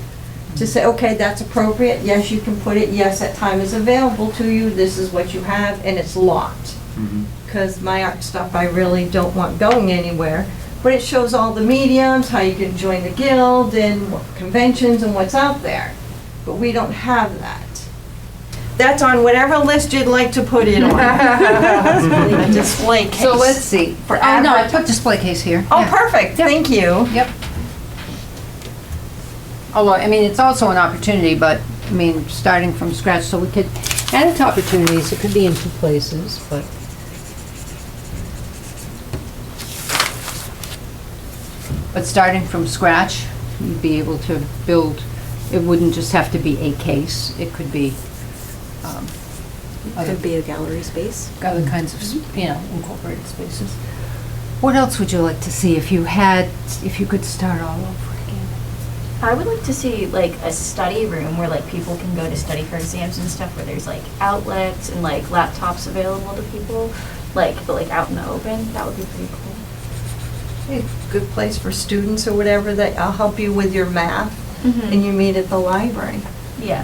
to say, okay, that's appropriate, yes, you can put it, yes, that time is available to you, this is what you have, and it's locked. Because my art stuff, I really don't want going anywhere. But it shows all the mediums, how you can join the guild, and what conventions and what's out there. But we don't have that. That's on whatever list you'd like to put it on. A display case. So let's see. For Oh, no, I advert- put display case here. Oh, Yeah. perfect, Yep. thank you. Yep. Although, I mean, it's also an opportunity, but, I mean, starting from scratch, so we could add it to opportunities. It could be in two places, but. But starting from scratch, you'd be able to build, it wouldn't just have to be a case. It could be, other Could be a gallery space. other kinds of, incorporated spaces. What else would you like to see if you had, if you could start all over again? I would like to see like a study room where like people can go to study for exams and stuff, where there's like outlets and like laptops available to people, but like out in the open. That would be pretty cool. A good place for students or whatever, that I'll help you with your math, Mhm. and you meet at the library. Yeah.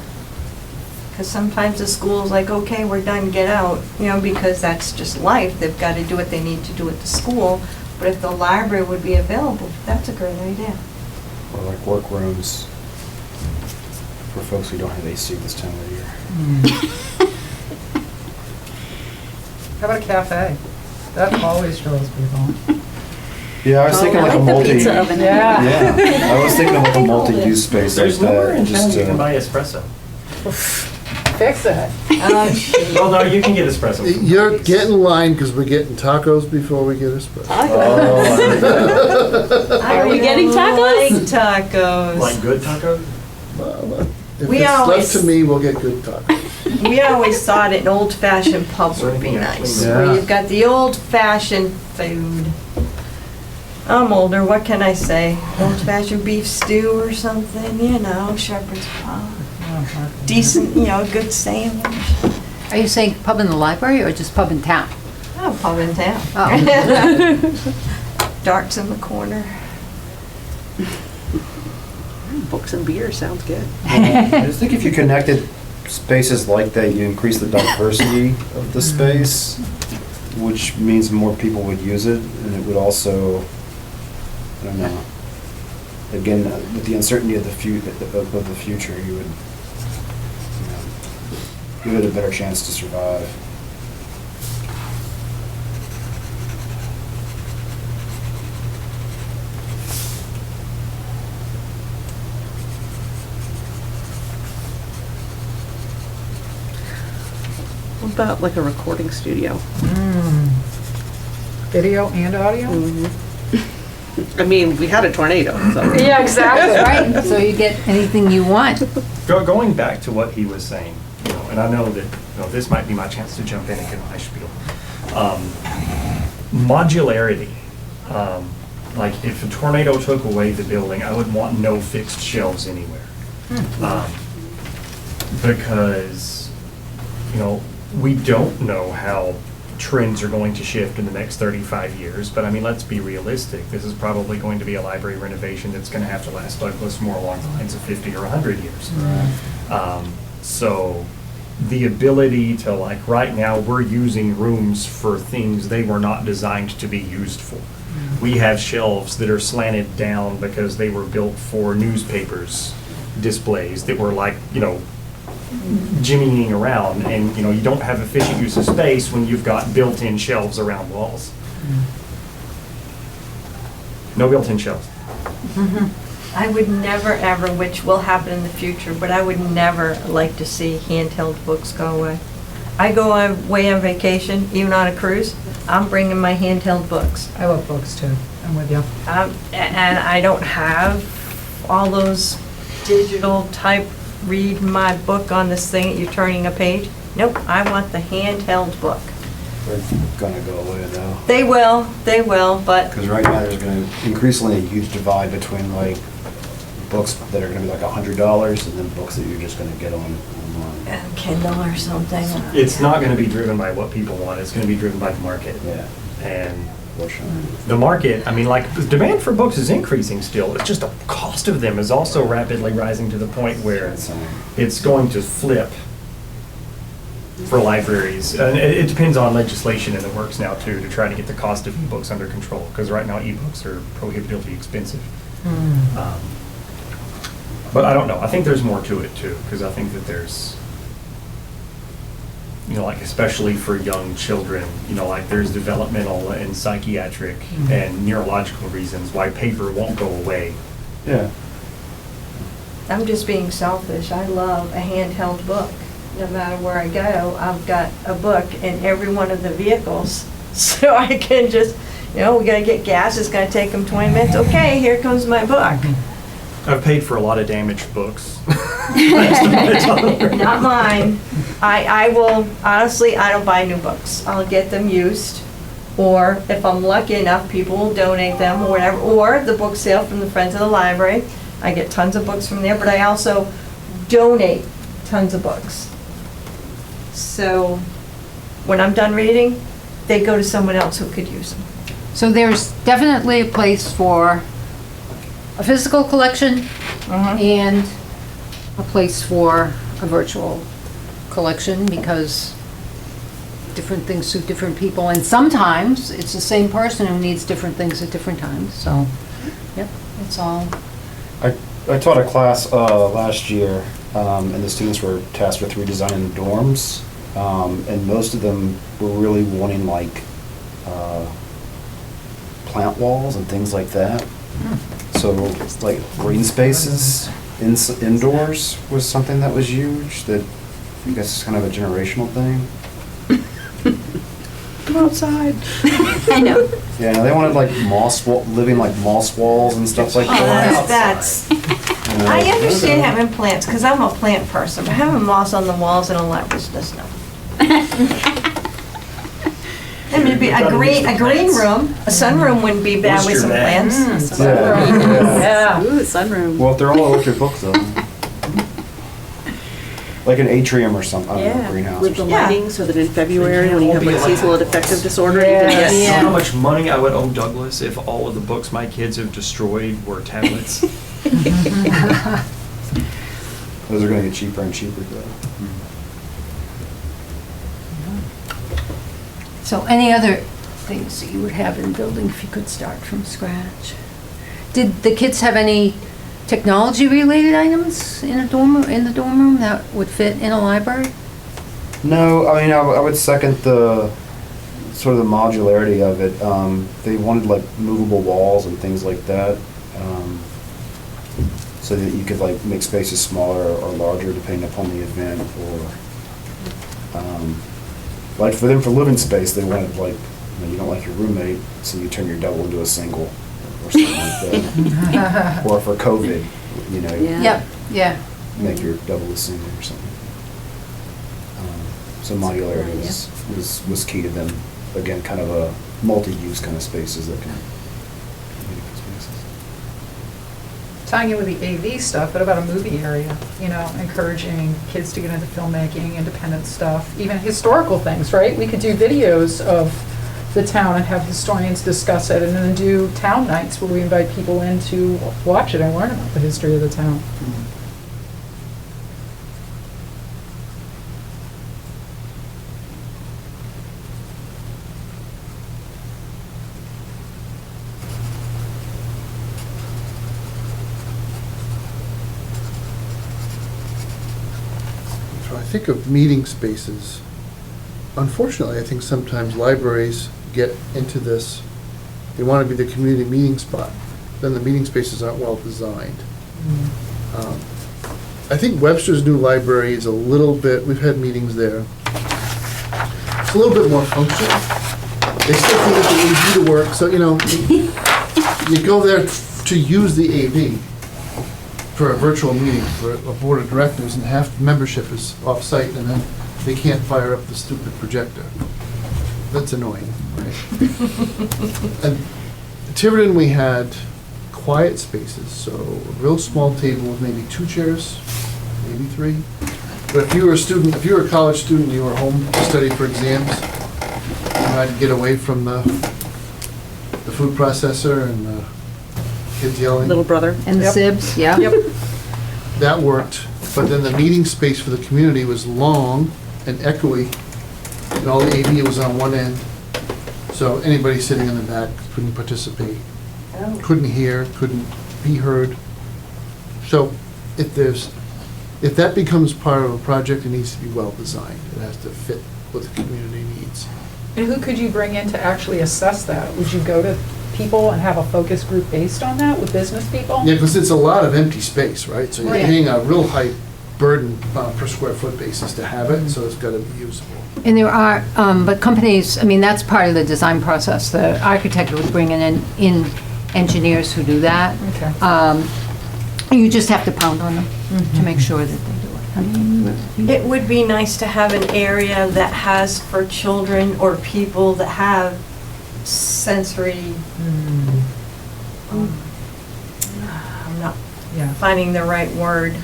Because sometimes the school's like, okay, we're done, get out, because that's just life. They've got to do what they need to do at the school. But if the library would be available, that's a great idea. Or like workrooms for folks who don't have AC this time of year. How about a cafe? That always draws people. Yeah, I was thinking like a multi. Pizza oven. Yeah. Yeah, I was thinking of like a multi-use space like There's nowhere that. in town Just you can buy espresso. Fix it. Well, no, you can get espresso. from You're Wendy's. getting in line because we're getting tacos before we get espresso. Are we getting tacos? Like tacos. Like good tacos? Well, If We it's always- left to me, we'll get good tacos. We always thought an old-fashioned pub would be nice, where Yeah. you've got the old-fashioned food. I'm older, what can I say? Old-fashioned beef stew or something, shepherd's pie. Decent, good sandwich. Are you saying pub in the library or just pub in town? Oh, pub in town. Oh. Darts in the corner. Books and beer sounds good. I just think if you connected spaces like that, you increase the diversity of the space, which means more people would use it, and it would also, I don't know, again, with the uncertainty of the future, you would, give it a better chance to survive. What about like a recording studio? Video and audio? I mean, we had a tornado, so. Yeah, exactly. Right, so you get anything you want. Going back to what he was saying, and I know that, this might be my chance to jump in and get my spiel. Modularity. Like if a tornado took away the building, I would want no fixed shelves anywhere. Because, we don't know how trends are going to shift in the next 35 years, but I mean, let's be realistic. This is probably going to be a library renovation that's going to have to last Douglas more along the lines of 50 or 100 years. So the ability to, like, right now, we're using rooms for things they were not designed to be used for. We have shelves that are slanted down because they were built for newspapers displays that were like, jimmying around, and you don't have efficient use of space when you've got built-in shelves around walls. No built-in shelves. I would never, ever, which will happen in the future, but I would never like to see handheld books go away. I go away on vacation, even on a cruise, I'm bringing my handheld books. I love books too. I'm with you. And I don't have all those digital type, read my book on this thing that you're turning a page. Nope, I want the handheld book. They're gonna go away though. They will, but Because right now, there's gonna increasingly a huge divide between like books that are gonna be like $100 and then books that you're just gonna get online. Kindle or something. It's not going to be driven by what people want, it's going to be driven by the market. Yeah, And fortunately. the market, I mean, like, the demand for books is increasing still, it's just the cost of them is also rapidly rising to the point where it's going to flip for libraries. And it depends on legislation in the works now too, to try to get the cost of ebooks under control, because right now ebooks are prohibitively expensive. But I don't know, I think there's more to it too, because I think that there's you know, like especially for young children, you know, like there's developmental and psychiatric and neurological reasons why paper won't go away. Yeah. I'm just being selfish. I love a handheld book. No matter where I go, I've got a book in every one of the vehicles. So I can just, you know, we gotta get gas, it's gonna take them 20 minutes. Okay, here comes my book. I've paid for a lot of damaged books. Not mine. I will, honestly, I don't buy new books. I'll get them used. Or if I'm lucky enough, people will donate them or whatever. Or the book sale from the Friends of the Library. I get tons of books from there, but I also donate tons of books. So when I'm done reading, they go to someone else who could use them. So there's definitely a place for a physical collection and a place for a virtual collection, because different things suit different people, and sometimes it's the same person who needs different things at different times, so, yep, it's all. I taught a class last year, and the students were tasked with redesigning dorms, and most of them were really wanting like plant walls and things like that. So like green spaces indoors was something that was huge. That I guess is kind of a generational thing. Come outside. I know. Yeah, they wanted like living like moss walls and stuff like Oh, that. that's, You know, I understand having plants, because I'm a plant person, but having moss on the walls and all that was just no. And maybe a green room, a sunroom wouldn't be bad with some plants. Yeah. Ooh, sunroom. Well, if they're all electric books though. Like an atrium or something, I don't know, Yeah. greenhouse or With the something. Yeah. lighting, so that in February, when you have like seasonal affective disorder, you Yeah. can get. You know how much money I would owe Douglas if all of the books my kids have destroyed were tablets? Those are gonna get cheaper and cheaper though. So any other things that you would have in the building if you could start from scratch? Did the kids have any technology-related items in the dorm room that would fit in a library? No, I mean, I would second the sort of the modularity of it. They wanted like movable walls and things like that, so that you could like make spaces smaller or larger depending upon the event, or like for them for living space, they wanted like, you don't like your roommate, so you turn your double into a single or something like that. Or for COVID, you know, Yeah. Yep, yeah. make your double a single or something. So modularity was key to them. Again, kind of a multi-use kind of spaces that can. Tying in with the AV stuff, what about a movie area? You know, encouraging kids to get into filmmaking, independent stuff, even historical things, right? We could do videos of the town and have historians discuss it, and then do town nights where we invite people in to watch it and learn about the history of the town. So I think of meeting spaces. Unfortunately, I think sometimes libraries get into this, they want to be the community meeting spot, then the meeting spaces aren't well designed. I think Webster's new library is a little bit, we've had meetings there. It's a little bit more functional. They still can get the AV to work, so, you know, you go there to use the AV for a virtual meeting for a board of directors, and half the membership is off-site, and then they can't fire up the stupid projector. That's annoying, right? And at Tiverton, we had quiet spaces, so a real small table with maybe 2 chairs, maybe 3. But if you were a student, if you were a college student, you were home to study for exams, you had to get away from the food processor and the kids yelling. Little brother. And the Yep. sibs, yeah. That worked, but then the meeting space for the community was long and echoey, and all the AV was on one end, so anybody sitting in the back couldn't participate, couldn't hear, couldn't be heard. So if there's if that becomes part of a project, it needs to be well-designed. It has to fit what the community needs. And who could you bring in to actually assess that? Would you go to people and have a focus group based on that with business people? Yeah, because it's a lot of empty space, right? So you're Right. paying a real high burden per square foot basis to have it, so it's gotta be usable. And there are, but companies, I mean, that's part of the design process. The architect would bring in engineers who do that. Okay. You just have to pound on them to make sure that they do it. I mean, It would be nice to have an area that has for children or people that have sensory, I'm not Yeah. finding the right word.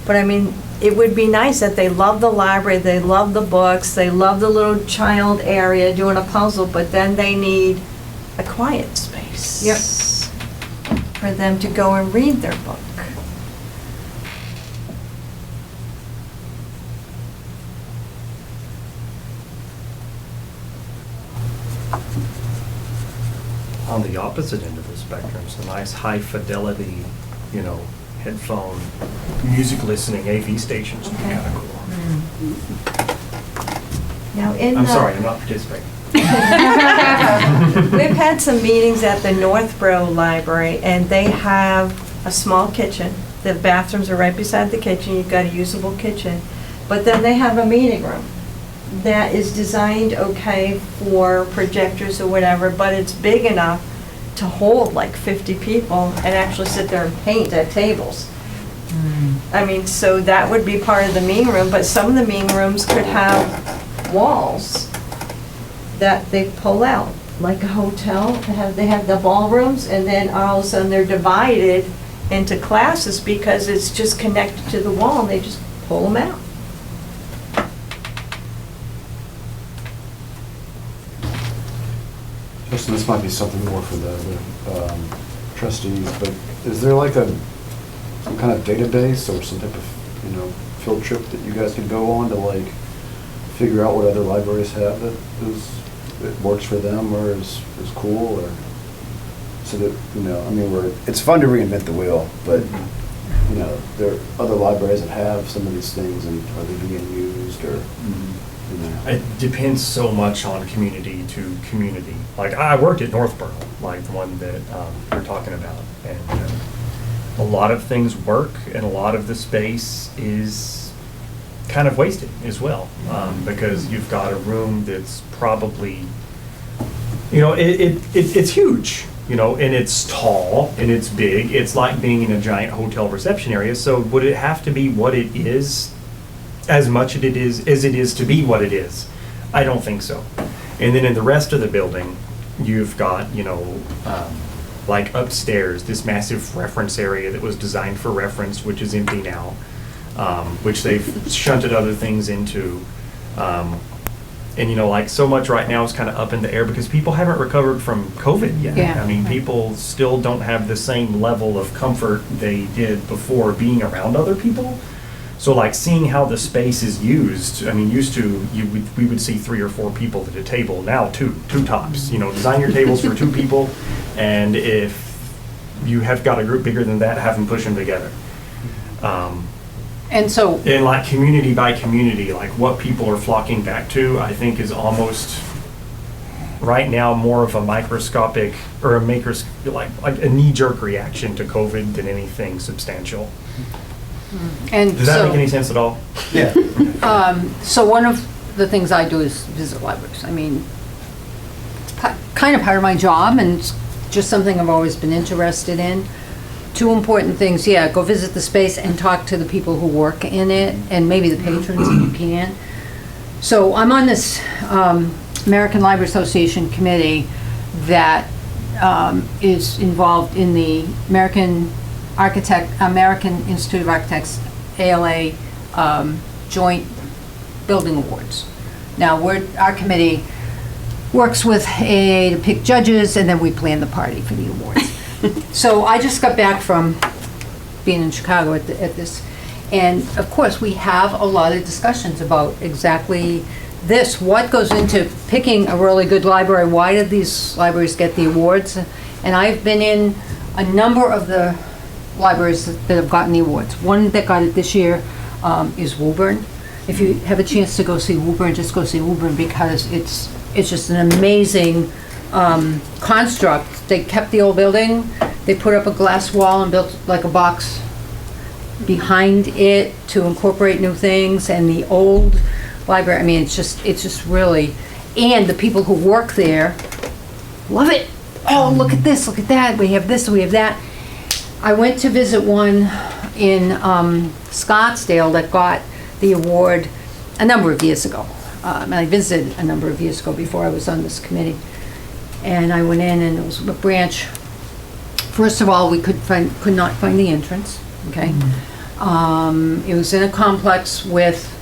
But I mean, it would be nice that they love the library, they love the books, they love the little child area doing a puzzle, but then they need a quiet space. Yep. For them to go and read their book. On the opposite end of the spectrum, some nice high fidelity, you know, headphone, music listening AV stations would be kind of cool. Now, in I'm the- sorry, I'm not participating. We've had some meetings at the Northborough Library, and they have a small kitchen. The bathrooms are right beside the kitchen, you've got a usable kitchen. But then they have a meeting room that is designed okay for projectors or whatever, but it's big enough to hold like 50 people and actually sit there and paint at tables. I mean, so that would be part of the meeting room, but some of the meeting rooms could have walls that they pull out, like a hotel. They have the ballrooms, and then all of a sudden they're divided into classes because it's just connected to the wall, and they just pull them out. Justin, this might be something more for the trustees, but is there like some kind of database or some type of, field trip that you guys could go on to like figure out what other libraries have that works for them or is cool, or so that, it's fun to reinvent the wheel, but, there are other libraries that have some of these things, and are they being used, or, It depends so much on community to community. Like, I worked at Northborough, like the one that you're talking about, and a lot of things work, and a lot of the space is kind of wasted as well, because you've got a room that's probably, it's huge, and it's tall, and it's big. It's like being in a giant hotel reception area, so would it have to be what it is as much as it is to be what it is? I don't think so. And then in the rest of the building, you've got, like upstairs, this massive reference area that was designed for reference, which is empty now, which they've shunted other things into. And like so much right now is kind of up in the air because people haven't recovered from COVID yet. Yeah. I mean, people still don't have the same level of comfort they did before being around other people. So like seeing how the space is used, I mean, used to, we would see 3 or 4 people at a table, now two tops. Design your tables for 2 people, and if you have got a group bigger than that, have them push them together. And so, And like community by community, like what people are flocking back to, I think is almost right now more of a microscopic or a like a knee-jerk reaction to COVID than anything substantial. and Does that so, make any sense at all? Yeah. so one of the things I do is visit libraries. I mean, it's kind of part of my job, and it's just something I've always been interested in. 2 important things, go visit the space and talk to the people who work in it, and maybe the patrons if you can. So I'm on this American Library Association committee that is involved in the American Institute of Architects, ALA, Joint Building Awards. Now, our committee works with AAA to pick judges, and then we plan the party for the awards. So I just got back from being in Chicago at this, and of course, we have a lot of discussions about exactly this. What goes into picking a really good library? Why did these libraries get the awards? And I've been in a number of the libraries that have gotten the awards. One that got it this year is Woburn. If you have a chance to go see Woburn, just go see Woburn because it's just an amazing construct. They kept the old building, they put up a glass wall and built like a box behind it to incorporate new things, and the old library, I mean, it's just really, and the people who work there love it. Oh, look at this, look at that, we have this, we have that. I went to visit one in Scottsdale that got the award a number of years ago. And I visited a number of years ago before I was on this committee. And I went in and it was a branch. First of all, we could not find the entrance, okay? It was in a complex with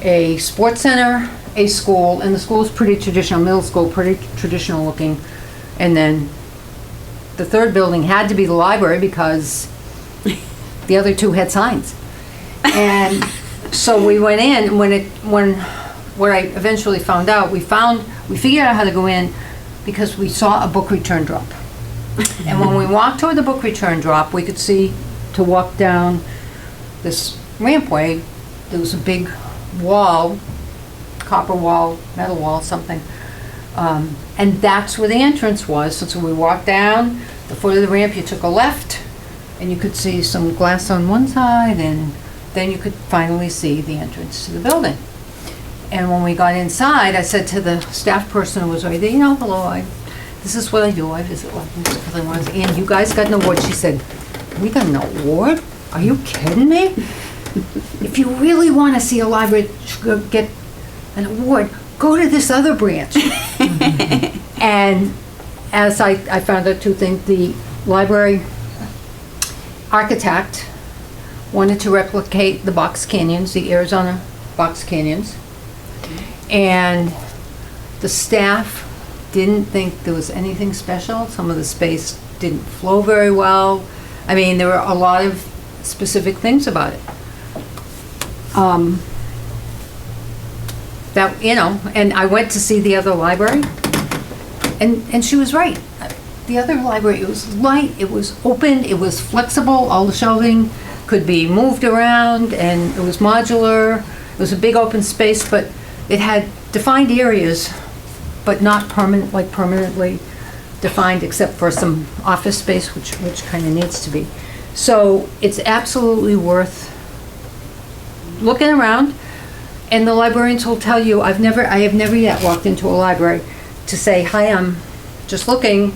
a sports center, a school, and the school is pretty traditional, middle school, pretty traditional looking. And then the third building had to be the library because the other two had signs. And so we went in, what I eventually found out, we figured out how to go in because we saw a book return drop. And when we walked toward the book return drop, we could see to walk down this rampway, there was a big wall, copper wall, metal wall, something. And that's where the entrance was. So we walked down the foot of the ramp, you took a left, and you could see some glass on one side, and then you could finally see the entrance to the building. And when we got inside, I said to the staff person who was right there, hello, this is what I do, I visit libraries because I want to, and you guys got an award. She said, we got an award? Are you kidding me? If you really want to see a library get an award, go to this other branch. And as I found out two things, the library architect wanted to replicate the box canyons, the Arizona box canyons. And the staff didn't think there was anything special. Some of the space didn't flow very well. I mean, there were a lot of specific things about it. That, you know, and I went to see the other library, and she was right. The other library, it was light, it was open, it was flexible, all the shelving could be moved around, and it was modular. It was a big open space, but it had defined areas, but not permanently defined, except for some office space, which kind of needs to be. So it's absolutely worth looking around, and the librarians will tell you, I have never yet walked into a library to say, hi, I'm just looking,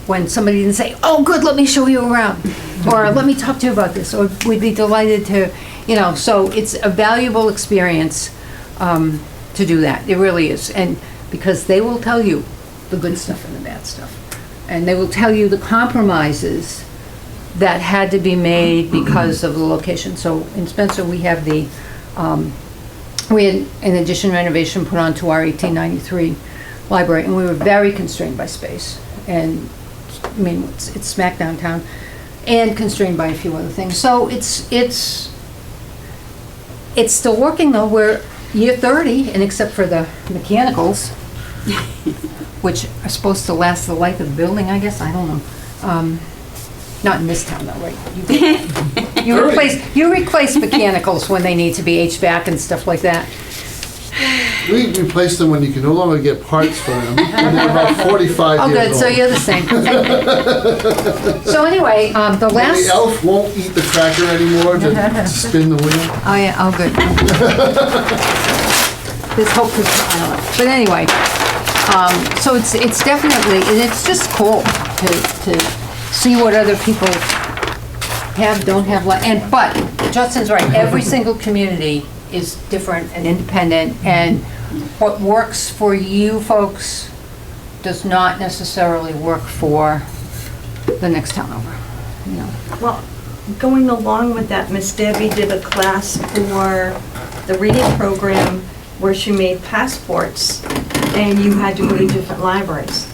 when somebody didn't say, oh, good, let me show you around, or let me talk to you about this, or we'd be delighted to, you know, so it's a valuable experience to do that. It really is, and because they will tell you the good stuff and the bad stuff, and they will tell you the compromises that had to be made because of the location. So in Spencer, we have we had an addition renovation put onto our 1893 library, and we were very constrained by space. And I mean, it's smack downtown, and constrained by a few other things. So it's still working though. We're year 30, and except for the mechanicals, which are supposed to last the life of the building, I guess. I don't know. Not in this town though, right? You replace mechanicals when they need to be HVAC and stuff like that. We replace them when you can no longer get parts for them, and they're about 45 Oh, years good, old. so you're the same. So anyway, the And the last, elf won't eat the cracker anymore to spin the wheel. oh yeah, oh good. There's hope for, I don't know, but anyway, so it's definitely, and it's just cool to see what other people have, don't have, but Justin's right, every single community is different and independent, and what works for you folks does not necessarily work for the next town over, you know. Well, going along with that, Miss Debbie did a class for the reading program where she made passports, and you had to go to different libraries.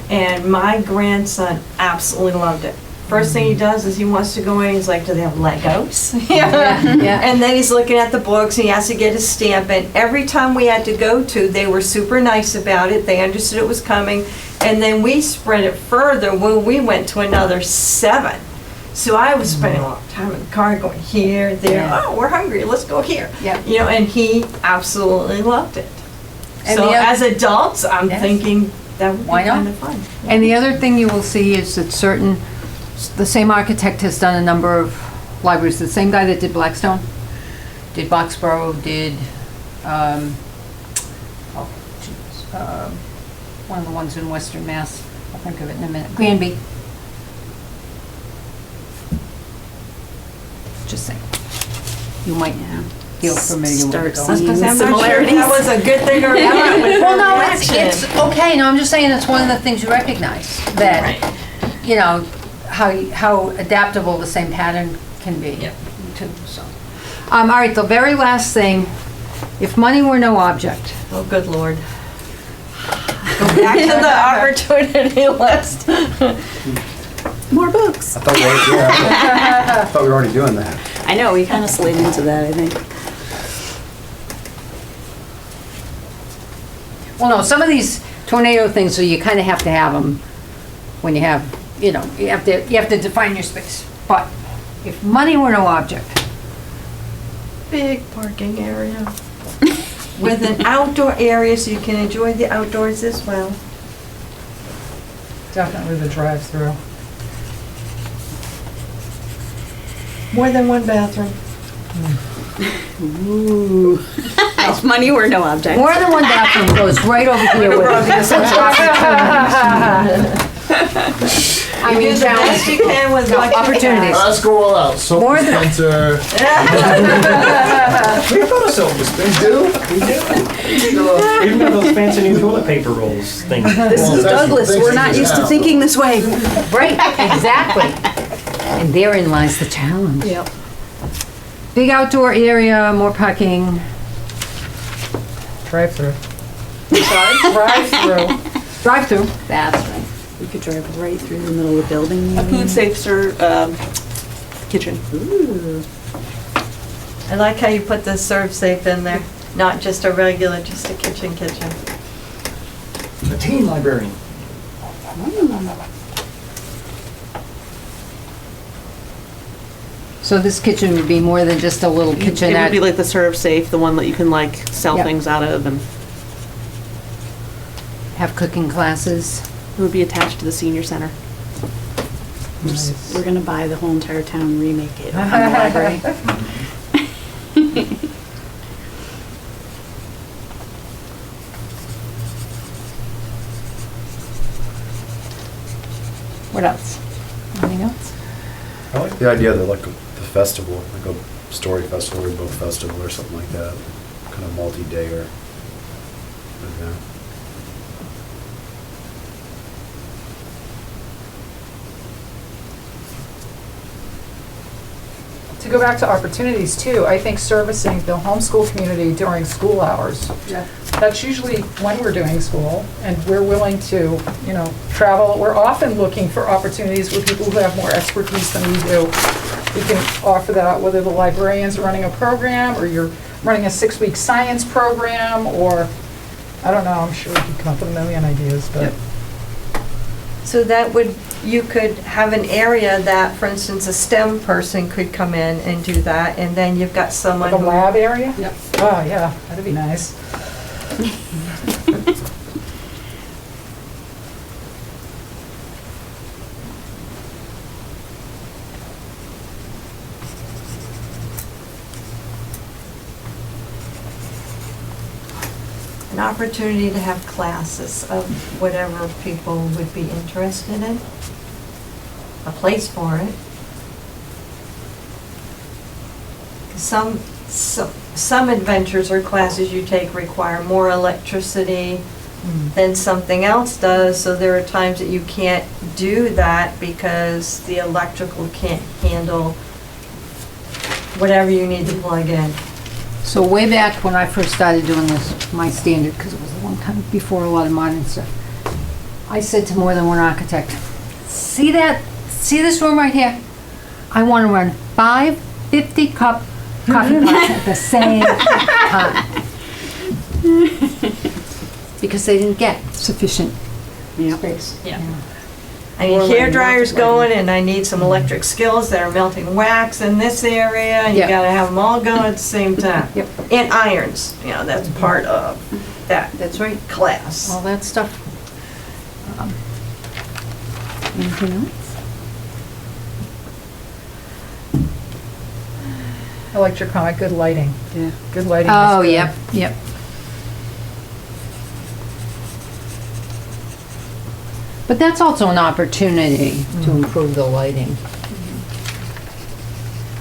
And my grandson absolutely loved it. First thing he does is he wants to go in, he's like, do they have Legos? Yeah. And then he's looking at the books, and he has to get his stamp, and every time we had to go to, they were super nice about it, they understood it was coming, and then we spread it further when we went to another 7. So I was spending a lot of time in the car going here, there, Yeah. oh, we're hungry, let's go here. Yeah. You know, and he absolutely loved it. And So the oth- as adults, I'm Yes. thinking that would be Why not? kind of fun. And the other thing you will see is that the same architect has done a number of libraries, the same guy that did Blackstone, did Boxborough, did, one of the ones in Western Mass, I'll think of it in a minute, Granby. Just saying. You might feel familiar with it. Start all. seeing I'm not sure if similarities. that was a good thing or not with Well, her no, reaction. it's okay, no, I'm just saying it's one of the things you recognize, that, Right. you know, how adaptable the same pattern can be, Yep. too, so. All right, the very last thing, if money were no object, Oh, good lord. Go back to the opportunity list. More books. I thought we were, yeah, I thought we were already doing that. I know, we kind of slid into that, I think. well, no, some of these tornado things, so you kind of have to have them when you have, you know, you have to define your space. But if money were no object, Big parking area. With an outdoor area so you can enjoy the outdoors as well. Definitely the drive-through. More than one bathroom. Ooh. If money were no object. more than one bathroom goes right over here with I mean, Do the best you can with what you opportunities. have. Let's go all out. Soap More than- dispenser. We have got a soap dispenser. Do? We do. Even got those fancy new toilet paper rolls things. This is Douglas, we're not used to thinking this way. Right, exactly. And therein lies the challenge. Yep. Big outdoor area, more parking, Drive-through. Drive-through. drive-through, that's right. We could drive right through the middle of the building. A food safe kitchen. Ooh. I like how you put the serve safe in there, not just a regular, just a kitchen. A teen librarian. So this kitchen would be more than just a little It would kitchenette. be like the serve safe, the one that you can like sell Yep. things out of, and Have cooking classes. it would be attached to the senior center. We're gonna buy the whole entire town and remake it on the library. What else? Anything else? I like the idea that like the festival, like a story festival or book festival or something like that, kind of multi-day or event. To go back to opportunities too, I think servicing the homeschool community during school hours. Yeah. That's usually when we're doing school, and we're willing to, you know, travel. We're often looking for opportunities with people who have more expertise than we do. We can offer that, whether the librarian's running a program, or you're running a 6-week science program, or, I don't know, I'm sure we could come up with a million ideas, but. So that would, you could have an area that, for instance, a STEM person could come in and do that, and then you've got someone Like a who. lab area? Yep. Oh, yeah, that'd be nice. An opportunity to have classes of whatever people would be interested in. A place for it. Some adventures or classes you take require more electricity than something else does, so there are times that you can't do that because the electrical can't handle whatever you need to plug in. So way back when I first started doing this, my standard, because it was a long time before a lot of modern stuff, I said to more than one architect, see this room right here? I want to run 5 50-cup coffee pots at the same time. Because they didn't get sufficient Yep. space. Yeah. I need hair dryers going, and I need some electric skills that are melting wax in this area, and you Yeah. gotta have them all going at the same time. Yep. And irons, you know, that's part of that That's right. class. All that stuff. Anything else? I liked your comment, good lighting. Yeah. Good lighting. is Oh, good. yep, yep. But that's also an opportunity to improve the lighting.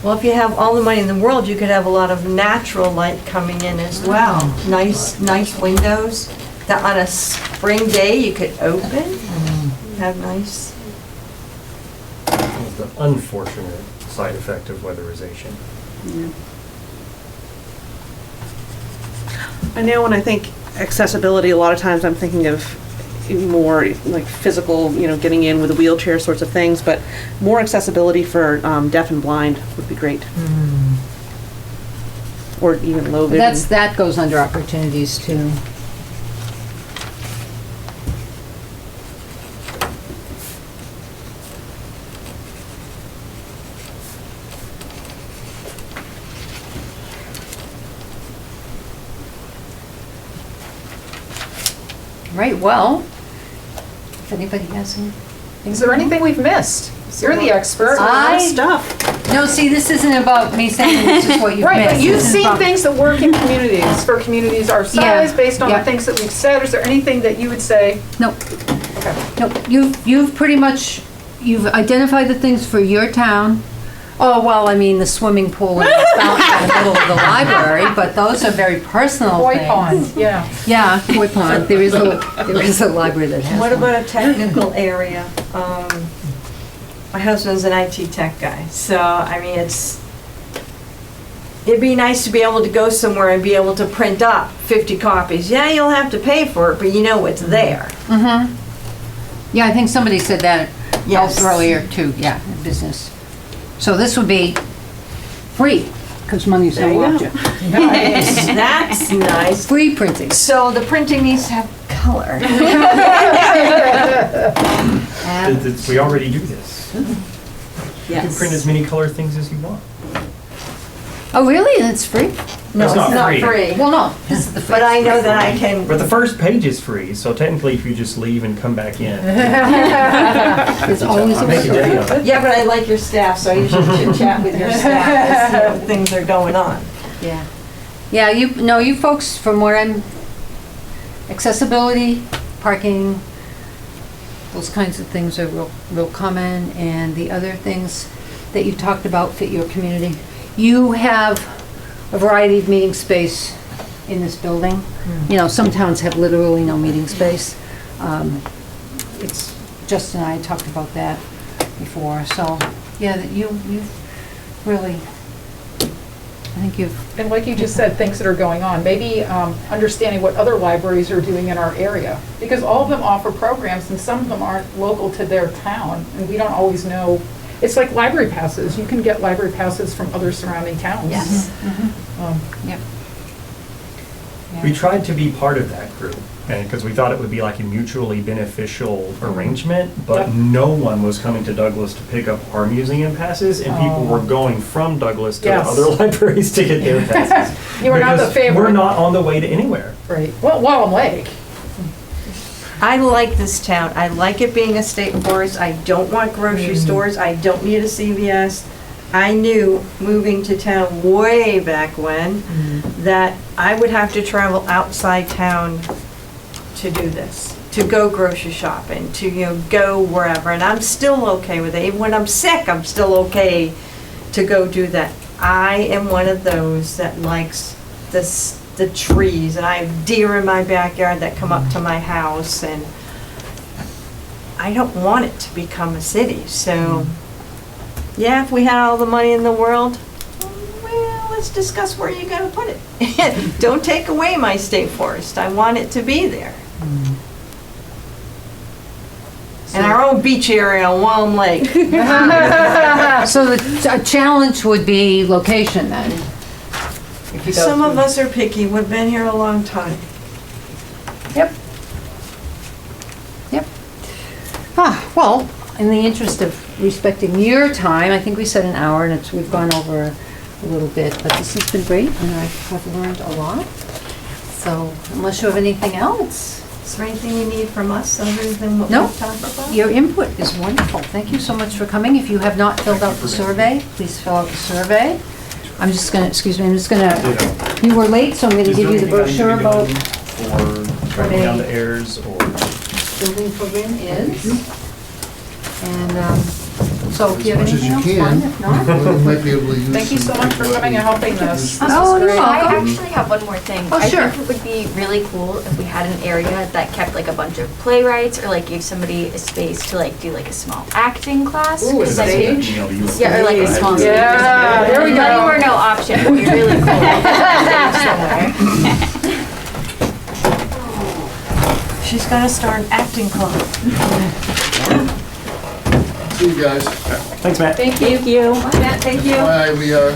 Well, if you have all the money in the world, you could have a lot of natural light coming in as well. Nice windows that on a spring day you could open, have nice. The unfortunate side effect of weatherization. I know when I think accessibility, a lot of times I'm thinking of more like physical, you know, getting in with a wheelchair sorts of things, but more accessibility for deaf and blind would be great. Or even low vision. That goes under opportunities too. Right, well, if anybody has anything. Is there anything we've missed? You're the expert. No, see, this isn't about me saying this is what you've missed. Right, but you've This is seen about- things that work in communities, for communities our Yeah, size, based on yeah. the things that we've said. Is there anything that you would say? Nope, Okay. nope, you've pretty much, you've identified the things for your town. Oh, well, I mean, the swimming pool and the fountain in the middle of the library, but those are very personal Koi things. pond, yeah. Yeah, koi pond, there is a library that has What one. about a technical area? My husband's an IT tech guy, so I mean, it'd be nice to be able to go somewhere and be able to print up 50 copies. Yeah, you'll have to pay for it, but you know it's there. Mm-hmm. Yeah, I think somebody said that Yes. earlier too, yeah, in business. So this would be free, because money's There no you object. Nice, that's nice. Free printing. So the printing needs to have color. We already do this. You can print as many color things as you want. Oh, really? And it's free? No, It's not free. Well, no, this is the free. But I know that I can. But the first page is free, so technically if you just leave and come back in. It's always I'll make a day of it. Yeah, but I like your staff, so I usually chit chat with your staff as you know, things are going on. Yeah. Yeah, you folks, from what I'm, accessibility, parking, those kinds of things are real common, and the other things that you talked about fit your community. You have a variety of meeting space in this building. You know, some towns have literally no meeting space. It's, Justin and I talked about that before, so, yeah, that you've really, I think you've, And like you just said, things that are going on, maybe understanding what other libraries are doing in our area. Because all of them offer programs and some of them aren't local to their town, and we don't always know. It's like library passes. You can get library passes from other surrounding towns. Yes. yep. We tried to be part of that group, and because we thought it would be like a mutually beneficial arrangement, but Yep. no one was coming to Douglas to pick up our museum passes, and people were going from Douglas to Yes. other libraries to get their passes. You were not the Because favorite. We're not on the way to anywhere. Right. Well, Wallem Lake. I like this town. I like it being a state forest. I don't want grocery stores. I don't need a CVS. I knew moving to town way back when that I would have to travel outside town to do this, to go grocery shopping, to, you know, go wherever. And I'm still okay with it. Even when I'm sick, I'm still okay to go do that. I am one of those that likes the trees, and I have deer in my backyard that come up to my house, and I don't want it to become a city. So, yeah, if we had all the money in the world, well, let's discuss where you're gonna put it. Don't take away my state forest. I want it to be there. And our own beach area on Wallem Lake. So the challenge would be location then? If you go Some of through- us are picky. We've been here a long time. Yep. Yep. Ah, well, in the interest of respecting your time, I think we said an hour, and we've gone over a little bit, but this has been great, and I've learned a lot. So unless you have anything else? Is there anything you need from us other than what No. we've talked about? Your input is wonderful. Thank you so much for coming. If you have not filled out the survey, please fill out the survey. I'm just gonna, excuse me, I'm just gonna, you were late, so I'm gonna Is give there you the anything I need to brochure be about doing for writing down the errors or? building program is. And, so if you have As much as anything you else, fine. can. If not, Well, you might be able to use. Thank you so much for coming and helping us. This Oh, is you're great. I welcome. actually have one more thing. Oh, sure. I think it would be really cool if we had an area that kept like a bunch of playwrights or like gave somebody a space to like do like a small acting class. Ooh, a 'cause I think- stage? Yeah, or like a small stage. Yeah, there we Money or go. no option, it would be really cool. Somewhere. She's gonna start an acting club. See you guys. Thanks, Matt. Thank you. Matt, thank you. Bye, we are